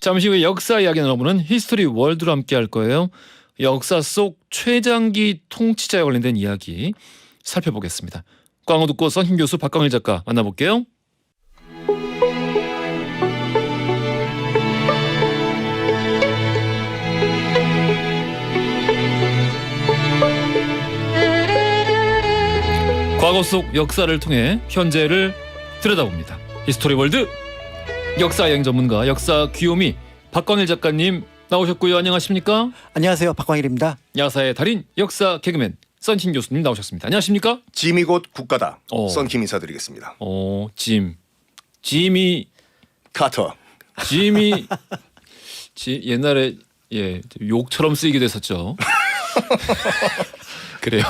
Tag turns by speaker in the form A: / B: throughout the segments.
A: 잠시 후에 역사 이야기 나눠보는 히스토리 월드로 함께 할 거예요. 역사 속 최장기 통치자에 관련된 이야기 살펴보겠습니다. 광고 듣고 선임 교수 박광일 작가 만나볼게요. 과거 속 역사를 통해 현재를 들여다봅니다. 히스토리 월드 역사 여행 전문가 역사 귀요미 박광일 작가님 나오셨고요. 안녕하십니까?
B: 안녕하세요. 박광일입니다.
A: 야사의 달인 역사 개그맨 선신 교수님 나오셨습니다. 안녕하십니까?
C: 짐이 곧 국가다.
A: 어.
C: 썬킴 인사드리겠습니다.
A: 짐이
C: 카터.
A: 옛날에 욕처럼 쓰이기도 했었죠. 그래요.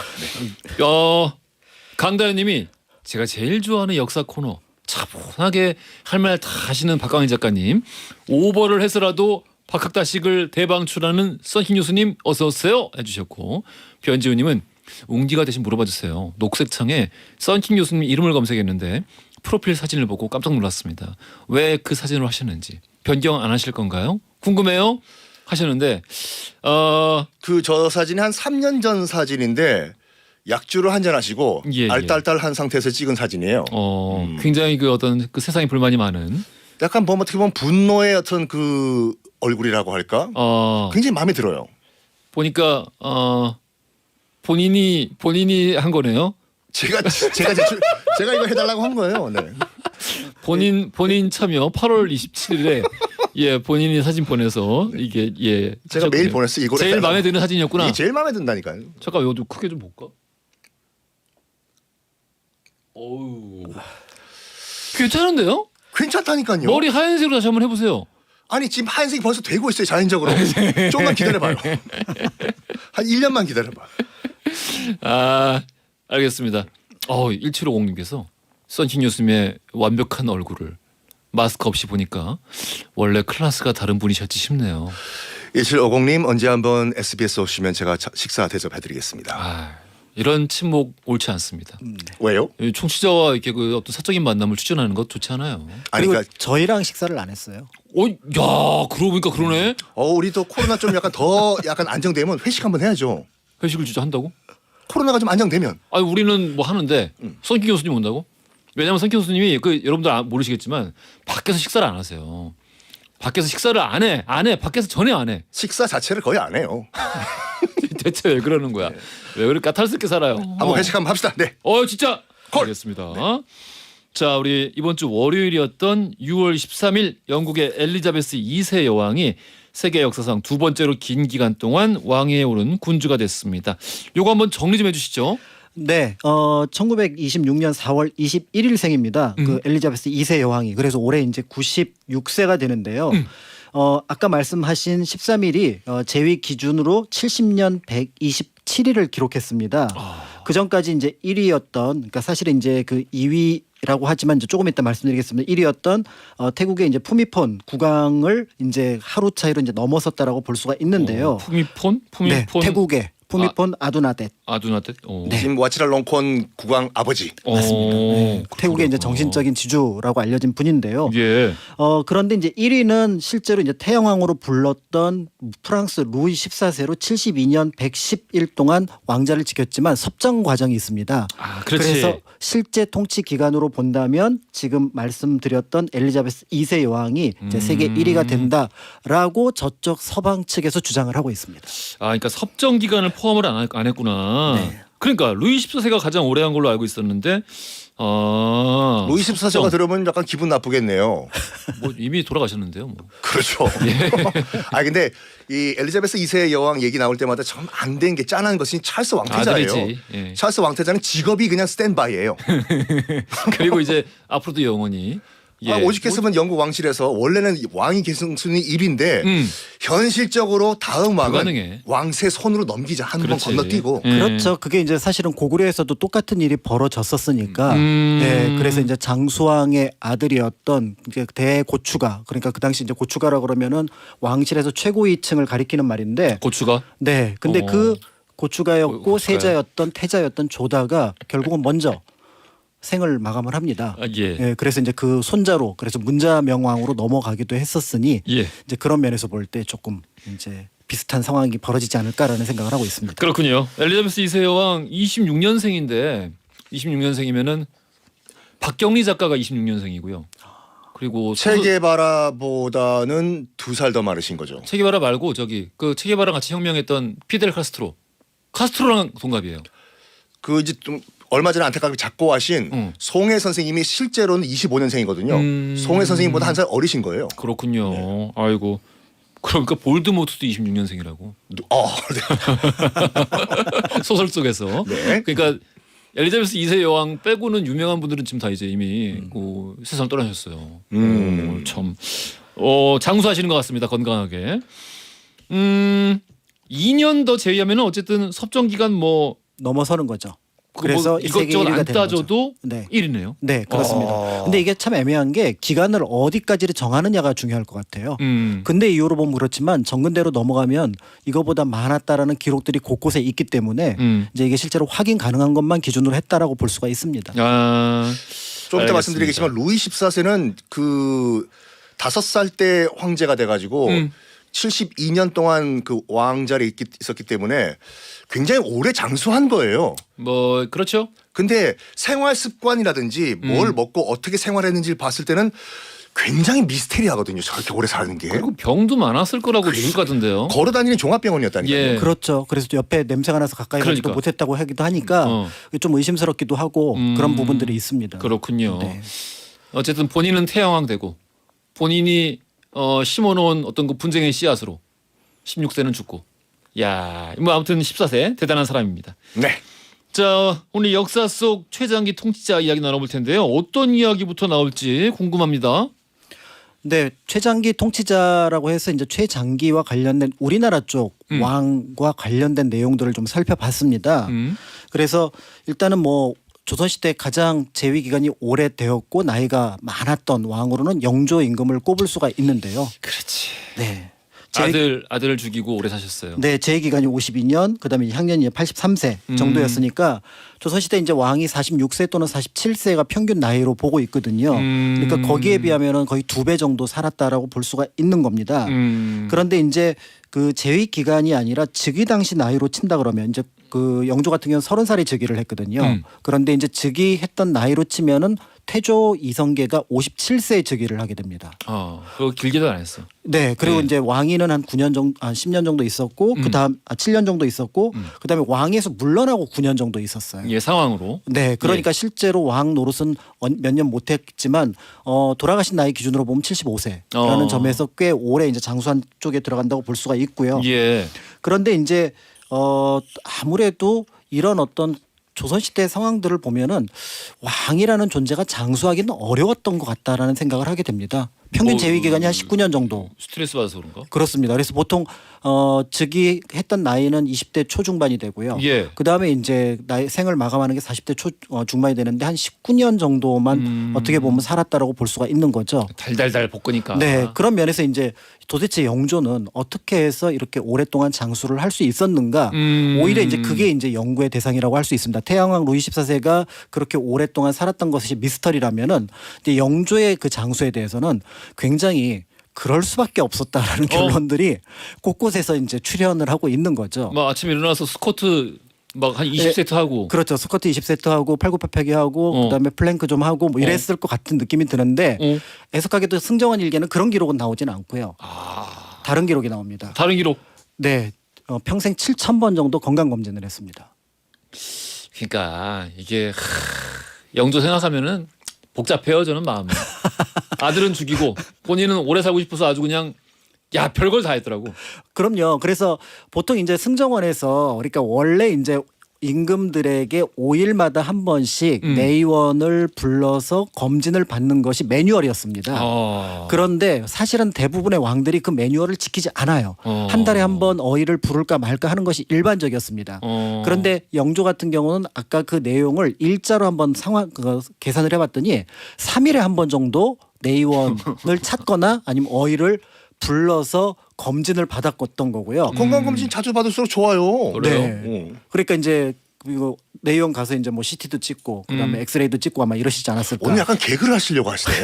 A: 강다현님이 제가 제일 좋아하는 역사 코너 차분하게 할 말 다 하시는 박광일 작가님, 오버를 해서라도 박학다식을 대방출하는 선희 교수님 어서 오세요 해주셨고, 변지우님은 웅디가 대신 물어봐 주세요. 녹색창에 선희 교수님 이름을 검색했는데 프로필 사진을 보고 깜짝 놀랐습니다. 왜 그 사진으로 하셨는지 변경 안 하실 건가요? 궁금해요 하셨는데
C: 저 사진이 한 3년 전 사진인데 약주를 한잔 하시고 알딸딸한 상태에서 찍은 사진이에요.
A: 굉장히 그 어떤 그 세상에 불만이 많은
C: 약간 어떻게 보면 분노의 어떤 그 얼굴이라고 할까? 굉장히 마음에 들어요.
A: 보니까 본인이 한 거네요.
C: 제가 이거 해달라고 한 거예요. 네.
A: 본인 참여 8월 27일에 본인이 사진 보내서 이게
C: 제가
A: 하셨군요.
C: 메일 보냈어요. 이거
A: 제일 마음에 드는 사진이었구나.
C: 이게 제일 마음에 든다니까요.
A: 잠깐 이거 좀 크게 좀 볼까? 어우, 괜찮은데요?
C: 괜찮다니까요.
A: 머리 하얀색으로 다시 한번 해보세요.
C: 아니 지금 하얀색이 벌써 되고 있어요. 자연적으로. 조금만 기다려봐요. 한 1년만 기다려봐.
A: 알겠습니다. 1750님께서 선신 교수님의 완벽한 얼굴을 마스크 없이 보니까 원래 클래스가 다른 분이셨지 싶네요.
C: 1750님 언제 한번 SBS 오시면 제가 식사 대접해드리겠습니다.
A: 이런 침묵 옳지 않습니다.
C: 왜요?
A: 청취자와 이렇게 그 어떤 사적인 만남을 추진하는 것 좋지 않아요.
C: 아니,
B: 그리고
C: 그러니까
B: 저희랑 식사를 안 했어요.
A: 야, 그러고 보니까 그러네.
C: 우리 또 코로나 좀 약간 안정되면 회식 한번 해야죠.
A: 회식을 진짜 한다고?
C: 코로나가 좀 안정되면.
A: 우리는 뭐 하는데 선기 교수님 온다고? 왜냐면 선기 교수님이 여러분들 모르시겠지만 밖에서 식사를 안 하세요. 밖에서 식사를 안 해. 밖에서 전혀 안 해.
C: 식사 자체를 거의 안 해요.
A: 대체 왜 그러는 거야? 왜 그렇게 까탈스럽게 살아요?
C: 한번 회식 한번 합시다. 네.
A: 진짜. 알겠습니다. 네. 자, 우리 이번 주 월요일이었던 6월 13일 영국의 엘리자베스 2세 여왕이 세계 역사상 두 번째로 긴 기간 동안 왕위에 오른 군주가 됐습니다. 요거 한번 정리 좀 해주시죠.
B: 네, 1926년 4월 21일생입니다. 그 엘리자베스 2세 여왕이. 그래서 올해 이제 96세가 되는데요. 아까 말씀하신 13일이 재위 기준으로 70년 127일을 기록했습니다. 그 전까지 이제 1위였던, 그러니까 사실은 이제 그 2위라고 하지만 이제 조금 이따 말씀드리겠습니다. 1위였던 태국의 이제 푸미폰 국왕을 이제 하루 차이로 이제 넘어섰다라고 볼 수가 있는데요.
A: 푸미폰?
B: 네, 태국의 푸미폰 아두나댓.
A: 아두나댓.
C: 지금 와치랄롱콘 국왕 아버지.
B: 맞습니다. 네. 태국의 이제 정신적인 지주라고 알려진 분인데요.
A: 예.
B: 그런데 이제 1위는 실제로 이제 태영왕으로 불렀던 프랑스 루이 14세로 72년 110일 동안 왕자를 지켰지만 섭정 과정이 있습니다.
A: 그렇지.
B: 그래서 실제 통치 기간으로 본다면 지금 말씀드렸던 엘리자베스 2세 여왕이 이제 세계 1위가 된다라고 저쪽 서방 측에서 주장을 하고 있습니다.
A: 그러니까 섭정 기간을 포함을 안 했구나.
B: 네.
A: 그러니까 루이 14세가 가장 오래 한 걸로 알고 있었는데
C: 루이 14세가 들으면 약간 기분 나쁘겠네요.
A: 뭐 이미 돌아가셨는데요. 뭐.
C: 그렇죠. 근데 이 엘리자베스 2세 여왕 얘기 나올 때마다 참 안 된 게 짠한 것이 찰스 왕태자예요.
A: 예.
C: 찰스 왕태자는 직업이 그냥 스탠바이예요.
A: 그리고 이제 앞으로도 영원히
C: 오직했으면 영국 왕실에서 원래는 왕위 계승순위 1위인데 현실적으로 다음 왕은
A: 불가능해.
C: 왕세 손으로 넘기자 한 번
A: 그렇지.
C: 건너뛰고.
B: 그렇죠. 그게 이제 사실은 고구려에서도 똑같은 일이 벌어졌었으니까. 네, 그래서 이제 장수왕의 아들이었던 대고추가, 그러니까 그 당시 이제 고추가라 그러면은 왕실에서 최고위층을 가리키는 말인데.
A: 고추가.
B: 네, 근데 그 고추가였고
A: 고추가요.
B: 세자였던 태자였던 조다가 결국은 먼저 생을 마감을 합니다.
A: 아, 예.
B: 예, 그래서 이제 그 손자로 그래서 문자 명왕으로 넘어가기도 했었으니
A: 예.
B: 이제 그런 면에서 볼 때 조금 이제 비슷한 상황이 벌어지지 않을까라는 생각을 하고 있습니다.
A: 그렇군요. 엘리자베스 2세 여왕 26년생인데 26년생이면은 박경리 작가가 26년생이고요. 그리고
C: 체게바라보다는 2살 더 많으신 거죠.
A: 체게바라 말고 저기 그 체게바라 같이 혁명했던 피델 카스트로랑 동갑이에요.
C: 그 이제 좀 얼마 전에 안타깝게 작고하신 송해 선생님이 실제로는 25년생이거든요. 송해 선생님보다 한 살 어리신 거예요.
A: 그렇군요.
C: 네.
A: 아이고. 그러니까 볼드모트도 26년생이라고.
C: 네.
A: 소설 속에서.
C: 네.
A: 그러니까 엘리자베스 2세 여왕 빼고는 유명한 분들은 지금 다 이제 이미 그 세상 떠나셨어요. 참 장수하시는 것 같습니다. 건강하게. 2년 더 제외하면은 어쨌든 섭정 기간 뭐
B: 넘어서는 거죠.
A: 그래서
B: 그래서 세계
A: 이것저것
B: 1위가
A: 안
B: 되는
A: 따져도
B: 거죠. 네.
A: 1위네요.
B: 네, 그렇습니다. 근데 이게 참 애매한 게 기간을 어디까지를 정하느냐가 중요할 것 같아요. 근대 이후로 보면 그렇지만 정근대로 넘어가면 이거보다 많았다라는 기록들이 곳곳에 있기 때문에 이제 이게 실제로 확인 가능한 것만 기준으로 했다라고 볼 수가 있습니다.
A: 아,
C: 좀 이따
A: 알겠습니다.
C: 말씀드리겠지만 루이 14세는 그 5살 때 황제가 돼가지고 72년 동안 그 왕자리에 있었기 때문에 굉장히 오래 장수한 거예요.
A: 뭐 그렇죠.
C: 근데 생활 습관이라든지 뭘 먹고 어떻게 생활했는지를 봤을 때는 굉장히 미스테리하거든요. 저렇게 오래 사는 게.
A: 그리고 병도 많았을 거라고 들을 것 같은데요.
C: 걸어다니는 종합병원이었다니까요.
A: 예.
B: 그렇죠. 그래서 옆에 냄새가 나서 가까이 가지도
A: 그러니까.
B: 못했다고 하기도 하니까 좀 의심스럽기도 하고 그런 부분들이 있습니다.
A: 그렇군요.
B: 네.
A: 어쨌든 본인은 태양왕 되고 본인이 심어놓은 어떤 그 분쟁의 씨앗으로 16세는 죽고. 야, 뭐 아무튼 14세 대단한 사람입니다.
C: 네.
A: 자, 오늘 역사 속 최장기 통치자 이야기 나눠볼 텐데요. 어떤 이야기부터 나올지 궁금합니다.
B: 네, 최장기 통치자라고 해서 이제 최장기와 관련된 우리나라 쪽 왕과 관련된 내용들을 좀 살펴봤습니다. 그래서 일단은 뭐 조선시대 가장 재위 기간이 오래되었고 나이가 많았던 왕으로는 영조 임금을 꼽을 수가 있는데요.
A: 그렇지.
B: 네.
A: 아들을 죽이고 오래 사셨어요.
B: 네, 재위 기간이 52년, 그다음에 향년이 83세 정도였으니까 조선시대 이제 왕이 46세 또는 47세가 평균 나이로 보고 있거든요. 그러니까 거기에 비하면은 거의 2배 정도 살았다라고 볼 수가 있는 겁니다. 그런데 이제 그 재위 기간이 아니라 즉위 당시 나이로 친다 그러면 이제 그 영조 같은 경우는 30살에 즉위를 했거든요. 그런데 이제 즉위했던 나이로 치면은 태조 이성계가 57세에 즉위를 하게 됩니다.
A: 그거 길게도 안 했어.
B: 네, 그리고
A: 네.
B: 이제 왕위는 한 9년 정도, 10년 정도 있었고, 그다음 7년 정도 있었고, 그다음에 왕에서 물러나고 9년 정도 있었어요.
A: 예, 상황으로.
B: 네, 그러니까 실제로 왕 노릇은 몇 년 못했지만 돌아가신 나이 기준으로 보면 75세라는 점에서 꽤 오래 이제 장수한 쪽에 들어간다고 볼 수가 있고요.
A: 예.
B: 그런데 이제 아무래도 이런 어떤 조선시대 상황들을 보면은 왕이라는 존재가 장수하기는 어려웠던 것 같다라는 생각을 하게 됩니다. 평균 재위 기간이 한 19년 정도.
A: 스트레스 받아서 그런가?
B: 그렇습니다. 그래서 보통 즉위했던 나이는 20대 초중반이 되고요.
A: 예.
B: 그다음에 이제 생을 마감하는 게 40대 중반이 되는데 한 19년 정도만 어떻게 보면 살았다라고 볼 수가 있는 거죠.
A: 달달달 볶으니까.
B: 네, 그런 면에서 이제 도대체 영조는 어떻게 해서 이렇게 오랫동안 장수를 할 수 있었는가? 오히려 이제 그게 이제 연구의 대상이라고 할 수 있습니다. 태양왕 루이 14세가 그렇게 오랫동안 살았던 것이 미스터리라면은 이제 영조의 그 장수에 대해서는 굉장히 그럴 수밖에 없었다라는 결론들이 곳곳에서 이제 출현을 하고 있는 거죠.
A: 막 아침에 일어나서 스쿼트 막 한 20세트 하고.
B: 그렇죠. 스쿼트 20세트 하고 팔굽혀펴기 하고 그다음에 플랭크 좀 하고 뭐 이랬을 것 같은 느낌이 드는데 애석하게도 승정원 일기는 그런 기록은 나오지는 않고요. 다른 기록이 나옵니다.
A: 다른 기록.
B: 네, 평생 7,000번 정도 건강 검진을 했습니다.
A: 그러니까 이게 영조 생각하면은 복잡해요. 저는 마음이. 아들은 죽이고 본인은 오래 살고 싶어서 아주 그냥 야 별걸 다 했더라고.
B: 그럼요. 그래서 보통 이제 승정원에서 그러니까 원래 이제 임금들에게 5일마다 한 번씩 내의원을 불러서 검진을 받는 것이 매뉴얼이었습니다. 그런데 사실은 대부분의 왕들이 그 매뉴얼을 지키지 않아요. 한 달에 한 번 어의를 부를까 말까 하는 것이 일반적이었습니다. 그런데 영조 같은 경우는 아까 그 내용을 일자로 한번 계산을 해봤더니 3일에 한 번 정도 내의원을 찾거나 아니면 어의를 불러서 검진을 받았던 거고요.
C: 건강검진 자주 받을수록 좋아요.
A: 그래요?
B: 네. 그러니까 이제 그리고 내용 가서 이제 뭐 CT도 찍고 그다음에 엑스레이도 찍고 아마 이러시지 않았을까.
C: 오늘 약간 개그를 하시려고 하시네.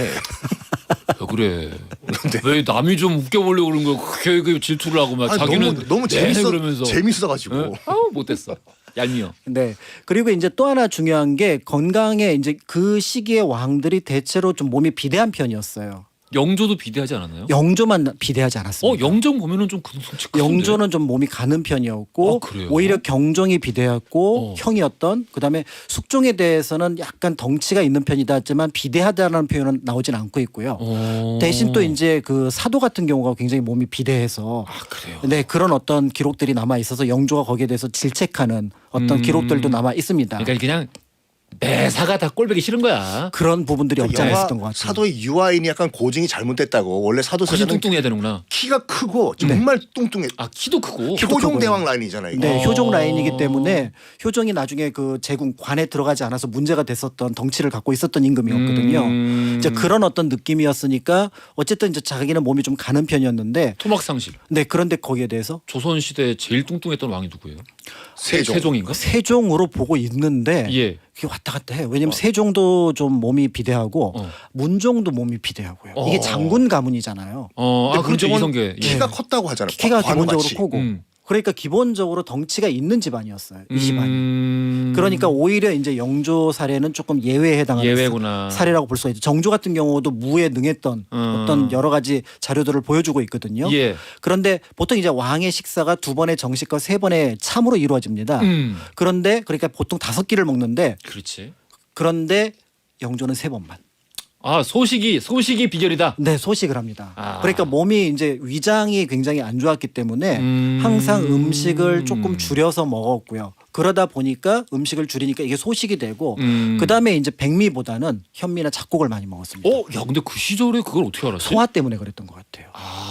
A: 왜 그래? 왜 남이 좀 웃겨보려고 그런 거야? 그 질투를 하고 막
C: 아니,
A: 자기는
C: 너무 재밌어
A: 그러면서
C: 재밌어가지고.
A: 응? 아우 못됐어. 얄미워.
B: 네. 그리고 이제 또 하나 중요한 게 건강에 이제 그 시기의 왕들이 대체로 좀 몸이 비대한 편이었어요.
A: 영조도 비대하지 않았나요?
B: 영조만 비대하지 않았습니다.
A: 영정 보면은 좀 근성치 큰데.
B: 영조는 좀 몸이 가는 편이었고
A: 그래요?
B: 오히려 경종이 비대했고 형이었던 그다음에 숙종에 대해서는 약간 덩치가 있는 편이다 하지만 비대하다라는 표현은 나오진 않고 있고요. 대신 또 이제 그 사도 같은 경우가 굉장히 몸이 비대해서
A: 그래요.
B: 네, 그런 어떤 기록들이 남아 있어서 영조가 거기에 대해서 질책하는 어떤 기록들도 남아 있습니다.
A: 그러니까 그냥 매사가 다 꼴보기 싫은 거야.
B: 그런 부분들이 없지 않아
C: 영화
B: 있었던 것 같아요.
C: 사도의 유아인이 약간 고증이 잘못됐다고. 원래 사도
A: 훨씬
C: 세자는
A: 뚱뚱해야 되는구나.
C: 키가 크고 정말 뚱뚱해.
A: 아 키도 크고.
B: 키도
C: 효종
B: 크고요.
C: 대왕 라인이잖아요. 이거.
B: 네,
A: 어.
B: 효종 라인이기 때문에 효종이 나중에 그 제궁 관에 들어가지 않아서 문제가 됐었던 덩치를 갖고 있었던 임금이었거든요. 이제 그런 어떤 느낌이었으니까 어쨌든 이제 자기는 몸이 좀 가는 편이었는데
A: 토막상실.
B: 네, 그런데 거기에 대해서
A: 조선 시대 제일 뚱뚱했던 왕이 누구예요?
C: 세종.
A: 세종인가?
B: 세종으로 보고 있는데
A: 예.
B: 그게 왔다 갔다 해요. 왜냐면 세종도 좀 몸이 비대하고 문종도 몸이 비대하고요. 이게 장군 가문이잖아요.
A: 그렇죠
C: 문종은
A: 이성계. 예.
C: 키가 컸다고 하잖아요.
B: 키가
C: 관우같이.
B: 기본적으로 크고 그러니까 기본적으로 덩치가 있는 집안이었어요. 이 집안이.
A: 음.
B: 그러니까 오히려 이제 영조 사례는 조금 예외에 해당하는
A: 예외구나.
B: 사례라고 볼 수가 있죠. 정조 같은 경우도 무에 능했던 어떤 여러 가지 자료들을 보여주고 있거든요.
A: 예.
B: 그런데 보통 이제 왕의 식사가 2번의 정식과 3번의 참으로 이루어집니다. 그런데 그러니까 보통 5끼를 먹는데
A: 그렇지.
B: 그런데 영조는 3번만.
A: 아 소식이 비결이다.
B: 네, 소식을 합니다.
A: 아.
B: 그러니까 몸이 이제 위장이 굉장히 안 좋았기 때문에 항상 음식을 조금 줄여서 먹었고요. 그러다 보니까 음식을 줄이니까 이게 소식이 되고 그다음에 이제 백미보다는 현미나 잡곡을 많이 먹었습니다.
A: 야 근데 그 시절에 그걸 어떻게 알았지?
B: 소화 때문에 그랬던 것 같아요.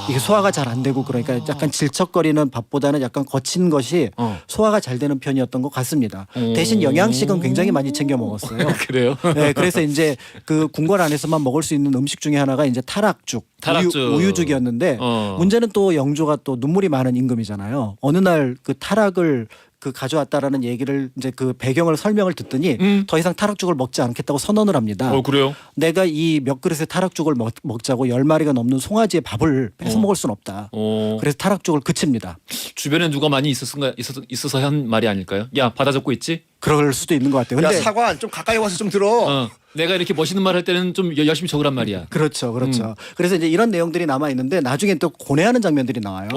B: 이게 소화가 잘 안 되고 그러니까 약간 질척거리는 밥보다는 약간 거친 것이 소화가 잘 되는 편이었던 것 같습니다. 대신 영양식은 굉장히 많이 챙겨 먹었어요.
A: 그래요?
B: 네, 그래서 이제 그 궁궐 안에서만 먹을 수 있는 음식 중에 하나가 이제 타락죽,
A: 타락죽.
B: 우유죽이었는데 문제는 또 영조가 또 눈물이 많은 임금이잖아요. 어느 날 그 타락을 그 가져왔다라는 얘기를 이제 그 배경을 설명을 듣더니 더 이상 타락죽을 먹지 않겠다고 선언을 합니다.
A: 그래요?
B: 내가 이 몇 그릇의 타락죽을 먹자고 10마리가 넘는 송아지의 밥을 뺏어 먹을 수는 없다. 그래서 타락죽을 그칩니다.
A: 주변에 누가 많이 있어서 한 말이 아닐까요? 야 받아 적고 있지?
B: 그럴 수도 있는 것 같아요.
C: 야
B: 근데
C: 사관 좀 가까이 와서 좀 들어.
A: 내가 이렇게 멋있는 말 할 때는 좀 열심히 적으란 말이야.
B: 그렇죠, 그렇죠. 그래서 이제 이런 내용들이 남아 있는데 나중에 또 고뇌하는 장면들이 나와요.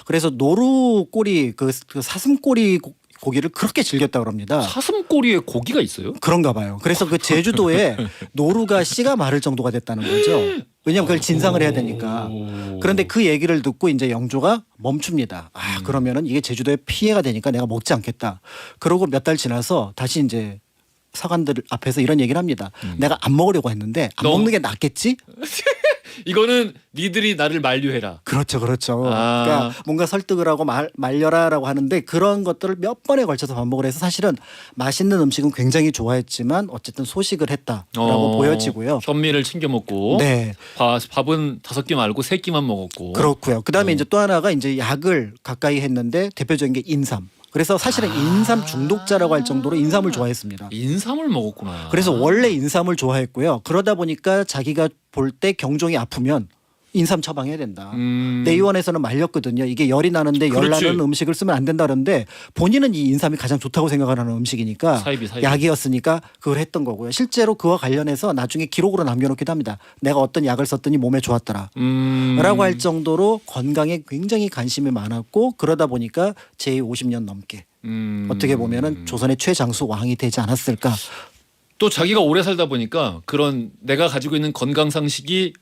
B: 그래서 노루 꼬리 그 사슴 꼬리 고기를 그렇게 즐겼다고 합니다.
A: 사슴꼬리에 고기가 있어요?
B: 그런가 봐요. 그래서 그 제주도에 노루가 씨가 마를 정도가 됐다는 거죠. 왜냐하면 그걸 진상을 해야 되니까. 그런데 그 얘기를 듣고 이제 영조가 멈춥니다. 그러면은 이게 제주도에 피해가 되니까 내가 먹지 않겠다. 그러고 몇 달 지나서 다시 이제 사관들 앞에서 이런 얘기를 합니다. 내가 안 먹으려고 했는데 안 먹는 게 낫겠지?
A: 이거는 니들이 나를 만류해라.
B: 그렇죠, 그렇죠. 그러니까 뭔가 설득을 하고 말려라라고 하는데 그런 것들을 몇 번에 걸쳐서 반복을 해서 사실은 맛있는 음식은 굉장히 좋아했지만 어쨌든 소식을 했다라고 보여지고요.
A: 현미를 챙겨 먹고,
B: 네,
A: 밥은 5끼 말고 3끼만 먹었고.
B: 그렇고요. 그다음에 이제 또 하나가 이제 약을 가까이 했는데 대표적인 게 인삼. 그래서 사실은 인삼 중독자라고 할 정도로 인삼을 좋아했습니다.
A: 인삼을 먹었구나.
B: 그래서 원래 인삼을 좋아했고요. 그러다 보니까 자기가 볼 때 경종이 아프면 인삼 처방해야 된다. 내의원에서는 말렸거든요. 이게 열이 나는데 열
A: 그렇지.
B: 나는 음식을 쓰면 안 된다 그러는데 본인은 이 인삼이 가장 좋다고 생각하는 음식이니까
A: 사이비.
B: 약이었으니까 그걸 했던 거고요. 실제로 그와 관련해서 나중에 기록으로 남겨놓기도 합니다. 내가 어떤 약을 썼더니 몸에 좋았더라. 라고 할 정도로 건강에 굉장히 관심이 많았고 그러다 보니까 제 50년 넘게 어떻게 보면은 조선의 최장수 왕이 되지 않았을까.
A: 또 자기가 오래 살다 보니까 그런 내가 가지고 있는 건강 상식이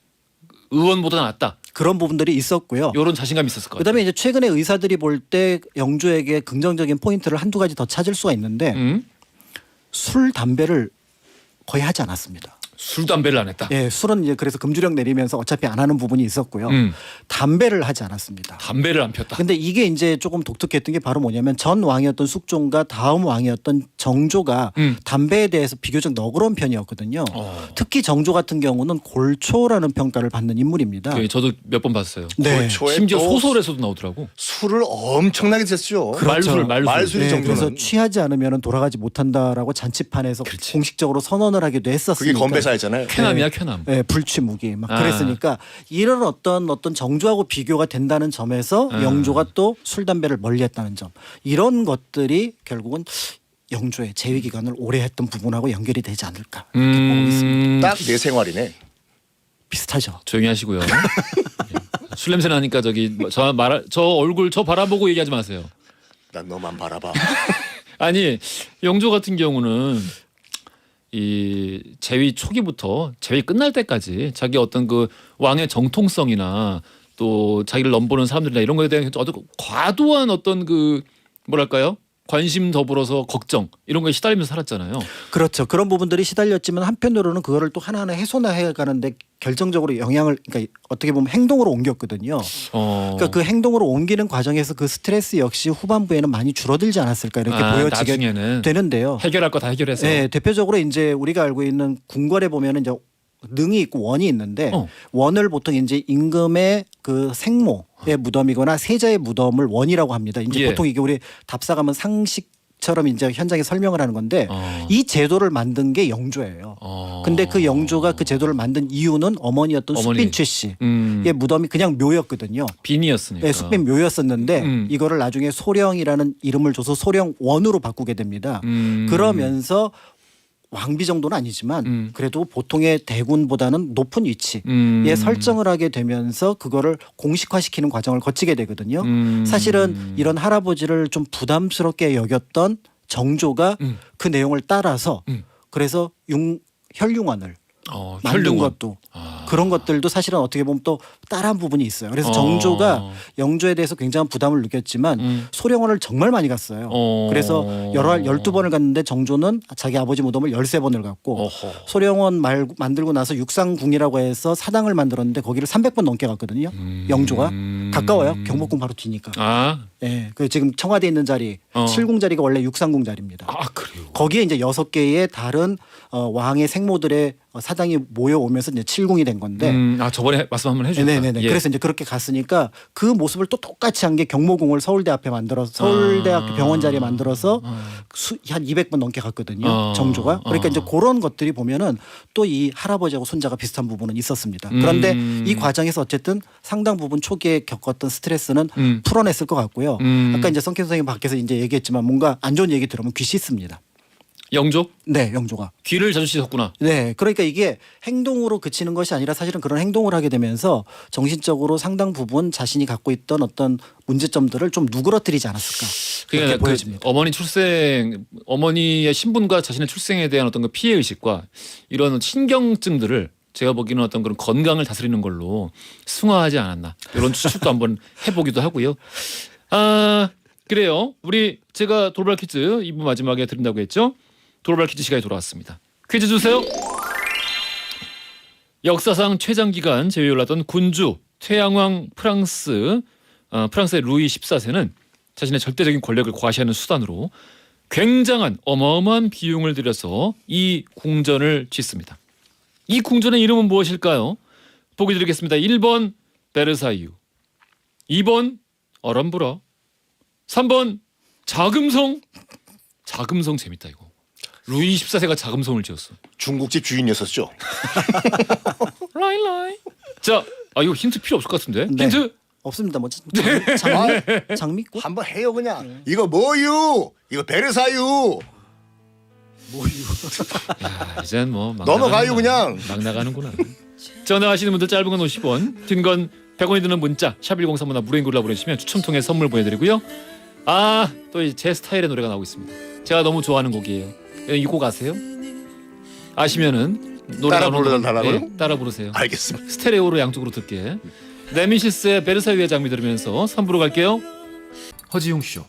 A: 의원보다 낫다.
B: 그런 부분들이 있었고요.
A: 이런 자신감이 있었을 것 같아요.
B: 그다음에 이제 최근에 의사들이 볼 때 영조에게 긍정적인 포인트를 한두 가지 더 찾을 수가 있는데 술, 담배를 거의 하지 않았습니다.
A: 술 담배를 안 했다.
B: 예, 술은 이제 그래서 금주령 내리면서 어차피 안 하는 부분이 있었고요. 담배를 하지 않았습니다.
A: 담배를 안 폈다.
B: 근데 이게 이제 조금 독특했던 게 바로 뭐냐면 전 왕이었던 숙종과 다음 왕이었던 정조가 담배에 대해서 비교적 너그러운 편이었거든요. 특히 정조 같은 경우는 골초라는 평가를 받는 인물입니다.
A: 저도 몇 번 봤어요.
B: 네.
C: 골초에
A: 심지어
C: 또
A: 소설에서도 나오더라고.
C: 술을 엄청나게 드셨죠.
A: 말술.
C: 말술이
B: 네,
C: 정도는.
B: 그래서 취하지 않으면 돌아가지 못한다라고 잔치판에서 공식적으로 선언을 하기도 했었으니까.
C: 그게 건배사였잖아요.
A: 쾌남이야 쾌남.
B: 네, 불취무기 막 그랬으니까 이런 어떤 정조하고 비교가 된다는 점에서 영조가 또 술 담배를 멀리했다는 점 이런 것들이 결국은 영조의 재위 기간을 오래 했던 부분하고 연결이 되지 않을까 이렇게 보고 있습니다.
C: 딱 내 생활이네.
B: 비슷하죠.
A: 조용히 하시고요. 술 냄새 나니까 저 얼굴 저 바라보고 얘기하지 마세요.
C: 난 너만 바라봐.
A: 아니 영조 같은 경우는 이 재위 초기부터 재위 끝날 때까지 자기 어떤 그 왕의 정통성이나 또 자기를 넘보는 사람들이나 이런 거에 대한 아주 과도한 어떤 그 뭐랄까요? 관심 더불어서 걱정 이런 거에 시달리면서 살았잖아요.
B: 그렇죠. 그런 부분들이 시달렸지만 한편으로는 그거를 또 하나하나 해소해 가는데 결정적으로 영향을 그러니까 어떻게 보면 행동으로 옮겼거든요. 그러니까 그 행동으로 옮기는 과정에서 그 스트레스 역시 후반부에는 많이 줄어들지 않았을까 이렇게 보여지게
A: 나중에는
B: 되는데요.
A: 해결할 거 다 해결해서.
B: 네, 대표적으로 이제 우리가 알고 있는 궁궐에 보면은 이제 능이 있고 원이 있는데 원을 보통 이제 임금의 그 생모의 무덤이거나 세자의 무덤을 원이라고 합니다. 이제
A: 예.
B: 보통 이게 우리 답사 가면 상식처럼 이제 현장에 설명을 하는 건데 이 제도를 만든 게 영조예요. 근데 그 영조가 그 제도를 만든 이유는 어머니였던 숙빈최 씨의 무덤이 그냥 묘였거든요.
A: 빈이었으니까.
B: 네, 숙빈 묘였었는데 이거를 나중에 소령이라는 이름을 줘서 소령원으로 바꾸게 됩니다. 그러면서 왕비 정도는 아니지만 그래도 보통의 대군보다는 높은 위치에 설정을 하게 되면서 그거를 공식화시키는 과정을 거치게 되거든요. 사실은 이런 할아버지를 좀 부담스럽게 여겼던 정조가 그 내용을 따라서 그래서 혈융원을 만든
A: 혈융원.
B: 것도 그런 것들도 사실은 어떻게 보면 또 따라한 부분이 있어요. 그래서 정조가 영조에 대해서 굉장한 부담을 느꼈지만 소령원을 정말 많이 갔어요. 그래서 12번을 갔는데 정조는 자기 아버지 무덤을 13번을 갔고 소령원 만들고 나서 육상궁이라고 해서 사당을 만들었는데 거기를 300번 넘게 갔거든요. 영조가. 가까워요. 경복궁 바로 뒤니까. 예, 그 지금 청와대에 있는 자리 7궁 자리가 원래 육상궁 자리입니다.
A: 그래요.
B: 거기에 이제 6개의 다른 왕의 생모들의 사당이 모여오면서 이제 7궁이 된 건데.
A: 저번에 말씀 한번 해주셨다.
B: 네네네.
A: 예.
B: 그래서 이제 그렇게 갔으니까 그 모습을 또 똑같이 한 게 경모궁을 서울대 앞에 만들어서 서울대학교 병원 자리에 만들어서 한 200번 넘게 갔거든요. 정조가. 그러니까 이제 그런 것들이 보면은 또 이 할아버지하고 손자가 비슷한 부분은 있었습니다. 그런데 이 과정에서 어쨌든 상당 부분 초기에 겪었던 스트레스는 풀어냈을 것 같고요. 아까 이제 성현 선생님 밖에서 이제 얘기했지만 뭔가 안 좋은 얘기 들으면 귀 씻습니다.
A: 영조?
B: 네, 영조가.
A: 귀를 자주 씻었구나.
B: 네, 그러니까 이게 행동으로 그치는 것이 아니라 사실은 그런 행동을 하게 되면서 정신적으로 상당 부분 자신이 갖고 있던 어떤 문제점들을 좀 누그러뜨리지 않았을까 그렇게
A: 그러니까
B: 보여집니다.
A: 어머니의 신분과 자신의 출생에 대한 어떤 그 피해 의식과 이런 신경증들을 제가 보기에는 어떤 그런 건강을 다스리는 걸로 승화하지 않았나 이런 추측도 한번 해보기도 하고요. 그래요. 제가 돌발 퀴즈 2부 마지막에 드린다고 했죠. 돌발 퀴즈 시간이 돌아왔습니다. 퀴즈 주세요. 역사상 최장기간 재위를 하던 군주 태양왕 프랑스의 루이 14세는 자신의 절대적인 권력을 과시하는 수단으로 굉장한 어마어마한 비용을 들여서 이 궁전을 짓습니다. 이 궁전의 이름은 무엇일까요? 보기 드리겠습니다. 1번 베르사유, 2번 어람부라, 3번 자금성. 자금성 재밌다 이거. 루이 14세가 자금성을 지었어.
C: 중국집 주인이었었죠.
A: 라이라이. 자, 이거 힌트 필요 없을 것 같은데.
B: 네.
A: 힌트.
B: 없습니다. 뭐 장미꽃?
C: 한번 해요 그냥. 이거 뭐유? 이거 베르사유.
A: 야, 이젠 뭐 막
C: 넘어가요 그냥.
A: 막 나가는구나. 전화하시는 분들 짧은 건 50원, 긴 건 100원이 드는 문자 샵 1035나 무료인글로 보내주시면 추첨 통해 선물 보내드리고요. 또 제 스타일의 노래가 나오고 있습니다. 제가 너무 좋아하는 곡이에요. 이 곡 아세요? 아시면은 노래
C: 따라
A: 나오는
C: 부르달라고요?
A: 네, 따라 부르세요.
C: 알겠습니다.
A: 스테레오로 양쪽으로 듣게. 네미시스의 베르사유의 장미 들으면서 3부로 갈게요. 허지용 쇼.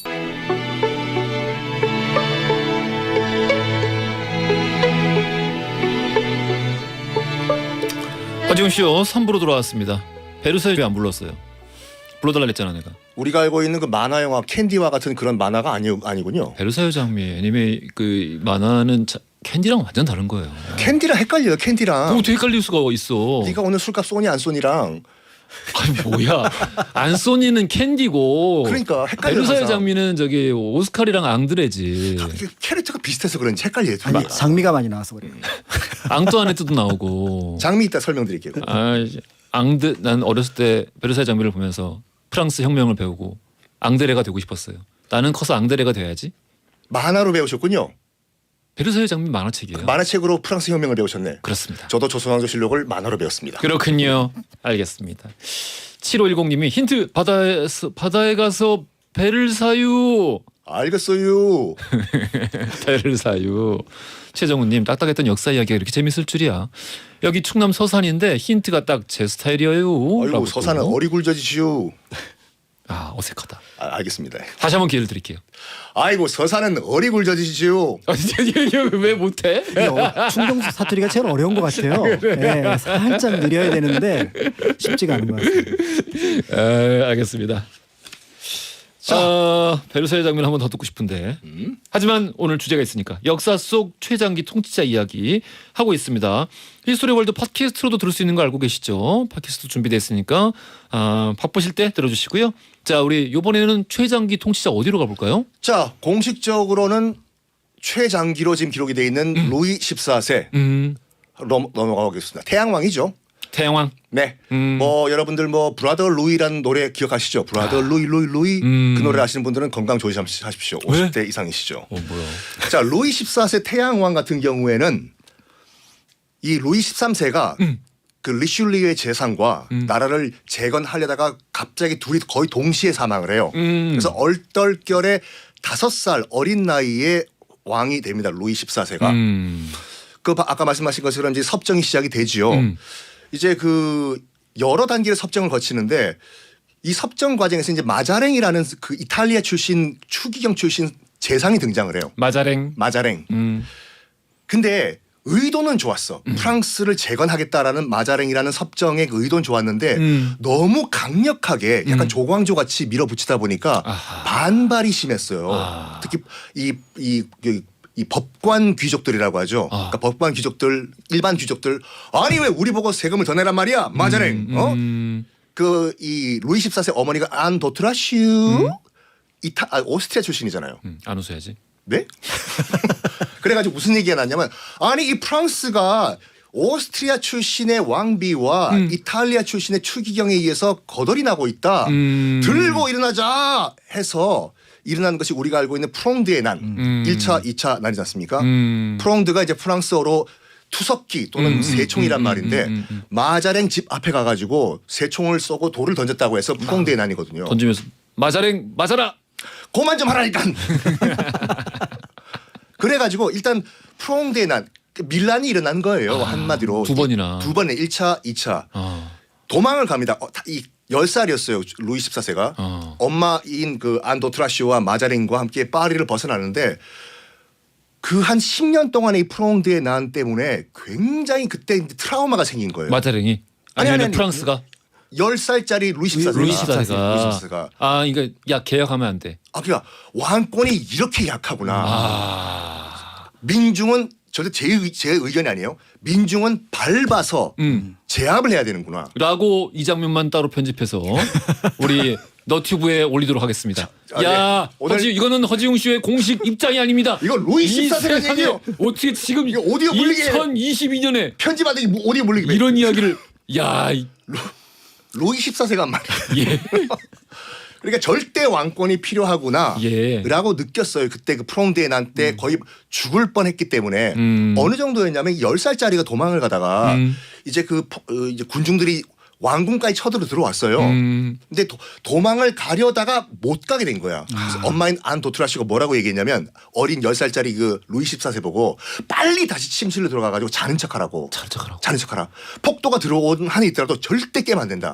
A: 허지웅 쇼 3부로 돌아왔습니다. 베르사유 왜 안 불렀어요? 불러달라 그랬잖아 내가.
C: 우리가 알고 있는 그 만화 영화 캔디와 같은 그런 만화가 아니군요.
A: 베르사유 장미 애니메 그 만화는 캔디랑 완전 다른 거예요.
C: 캔디랑 헷갈려요. 캔디랑.
A: 어떻게 헷갈릴 수가 있어?
C: 네가 오늘 술값 쏘니 안 쏘니랑.
A: 아니 뭐야? 안소니는 캔디고.
C: 그러니까 헷갈려.
A: 베르사유
C: 항상.
A: 장미는 저기 오스카리랑 앙드레지.
C: 이게 캐릭터가 비슷해서 그런지 헷갈려요. 둘
B: 아니
C: 다.
B: 장미가 많이 나와서 그래요.
A: 앙뚜아네트도 나오고.
C: 장미 이따 설명드릴게요.
A: 난 어렸을 때 베르사유 장미를 보면서 프랑스 혁명을 배우고 앙드레가 되고 싶었어요. 나는 커서 앙드레가 돼야지.
C: 만화로 배우셨군요.
A: 베르사유 장미 만화책이에요.
C: 만화책으로 프랑스 혁명을 배우셨네.
A: 그렇습니다.
C: 저도 조선왕조실록을 만화로 배웠습니다.
A: 그렇군요. 알겠습니다. 7510님이 힌트 바다에 가서 배를 사유.
C: 알겠어요.
A: 배를 사유. 최정우님 딱딱했던 역사 이야기가 이렇게 재밌을 줄이야. 여기 충남 서산인데 힌트가 딱 제 스타일이에요.
C: 아이고
A: 라고
C: 서산은
A: 또.
C: 어리굴젓이시오.
A: 아 어색하다.
C: 알겠습니다.
A: 다시 한번 기회를 드릴게요.
C: 아이고 서산은 어리굴젓이시오.
A: 왜 못해?
B: 충동 사투리가 제일 어려운 것 같아요. 네, 살짝 느려야 되는데 쉽지가 않은 것 같아요.
A: 알겠습니다. 베르사유 장면 한번 더 듣고 싶은데 하지만 오늘 주제가 있으니까 역사 속 최장기 통치자 이야기 하고 있습니다. 히스토리 월드 팟캐스트로도 들을 수 있는 거 알고 계시죠? 팟캐스트 준비되어 있으니까 바쁘실 때 들어주시고요. 자 우리 이번에는 최장기 통치자 어디로 가볼까요?
C: 자 공식적으로는 최장기로 지금 기록이 돼 있는 루이 14세 넘어가겠습니다. 태양왕이죠.
A: 태양왕.
C: 네. 뭐 여러분들 뭐 브라더 루이라는 노래 기억하시죠? 브라더 루이. 그 노래 아시는 분들은 건강 조심하십시오. 50대 이상이시죠.
A: 뭐야?
C: 자 루이 14세 태양왕 같은 경우에는 이 루이 13세가 그 리슐리의 재산과 나라를 재건하려다가 갑자기 둘이 거의 동시에 사망을 해요. 그래서 얼떨결에 5살 어린 나이에 왕이 됩니다. 루이 14세가. 그 아까 말씀하신 것처럼 이제 섭정이 시작이 되지요. 이제 그 여러 단계의 섭정을 거치는데 이 섭정 과정에서 이제 마자랭이라는 그 이탈리아 출신 추기경 출신 재상이 등장을 해요.
A: 마자랭.
C: 근데 의도는 좋았어. 프랑스를 재건하겠다라는 마자랭이라는 섭정의 그 의도는 좋았는데 너무 강력하게 약간 조광조 같이 밀어붙이다 보니까 반발이 심했어요. 특히 이 법관 귀족들이라고 하죠. 그러니까 법관 귀족들, 일반 귀족들 아니 왜 우리 보고 세금을 더 내란 말이야, 마자랭. 그 이 루이 14세 어머니가 안 도트라슈 오스트리아 출신이잖아요.
A: 안 웃어야지.
C: 네? 그래가지고 무슨 얘기가 났냐면 아니 이 프랑스가 오스트리아 출신의 왕비와 이탈리아 출신의 추기경에 의해서 거덜이 나고 있다. 들고 일어나자 해서 일어난 것이 우리가 알고 있는 프롱드의 난 1차, 2차 난이지 않습니까? 프롱드가 이제 프랑스어로 투석기 또는 새총이란 말인데 마자랭 집 앞에 가가지고 새총을 쏘고 돌을 던졌다고 해서 프롱드의 난이거든요.
A: 던지면서 마자랭 맞아라.
C: 그만 좀 하라니까. 그래가지고 일단 프롱드의 난 밀란이 일어난 거예요. 한마디로
A: 두 번이나.
C: 두 번에 1차, 2차 도망을 갑니다. 이 10살이었어요. 루이 14세가 엄마인 그 안도트라시오와 마자랭과 함께 파리를 벗어나는데 그 한 10년 동안의 이 프롱드의 난 때문에 굉장히 그때 트라우마가 생긴 거예요.
A: 마자랭이 아니면 프랑스가
C: 10살짜리 루이 14세가
A: 루이 14세가 그러니까 야 계약하면 안 돼.
C: 그러니까 왕권이 이렇게 약하구나. 민중은 저도 제 의견이 아니에요. 민중은 밟아서 제압을 해야 되는구나.
A: 라고 이 장면만 따로 편집해서 우리 너튜브에 올리도록 하겠습니다. 야,
C: 오늘
A: 이거는 허지웅 씨의 공식 입장이 아닙니다.
C: 이거 루이 14세가 얘기해요.
A: 어떻게 지금
C: 이거 오디오 물리게
A: 2022년에
C: 편집하더니 오디오 물리게
A: 이런 이야기를
C: 루이 14세가 한 말이야.
A: 예.
C: 그러니까 절대 왕권이 필요하구나
A: 예.
C: 라고 느꼈어요. 그때 그 프롱드의 난 때 거의 죽을 뻔했기 때문에 어느 정도였냐면 10살짜리가 도망을 가다가 이제 이제 군중들이 왕궁까지 쳐들어 들어왔어요. 근데 도망을 가려다가 못 가게 된 거야. 그래서 엄마인 안 도트라시가 뭐라고 얘기했냐면 어린 10살짜리 그 루이 14세 보고 빨리 다시 침실로 들어가가지고 자는 척하라고. 자는 척하라. 폭도가 들어온 한이 있더라도 절대 깨면 안 된다.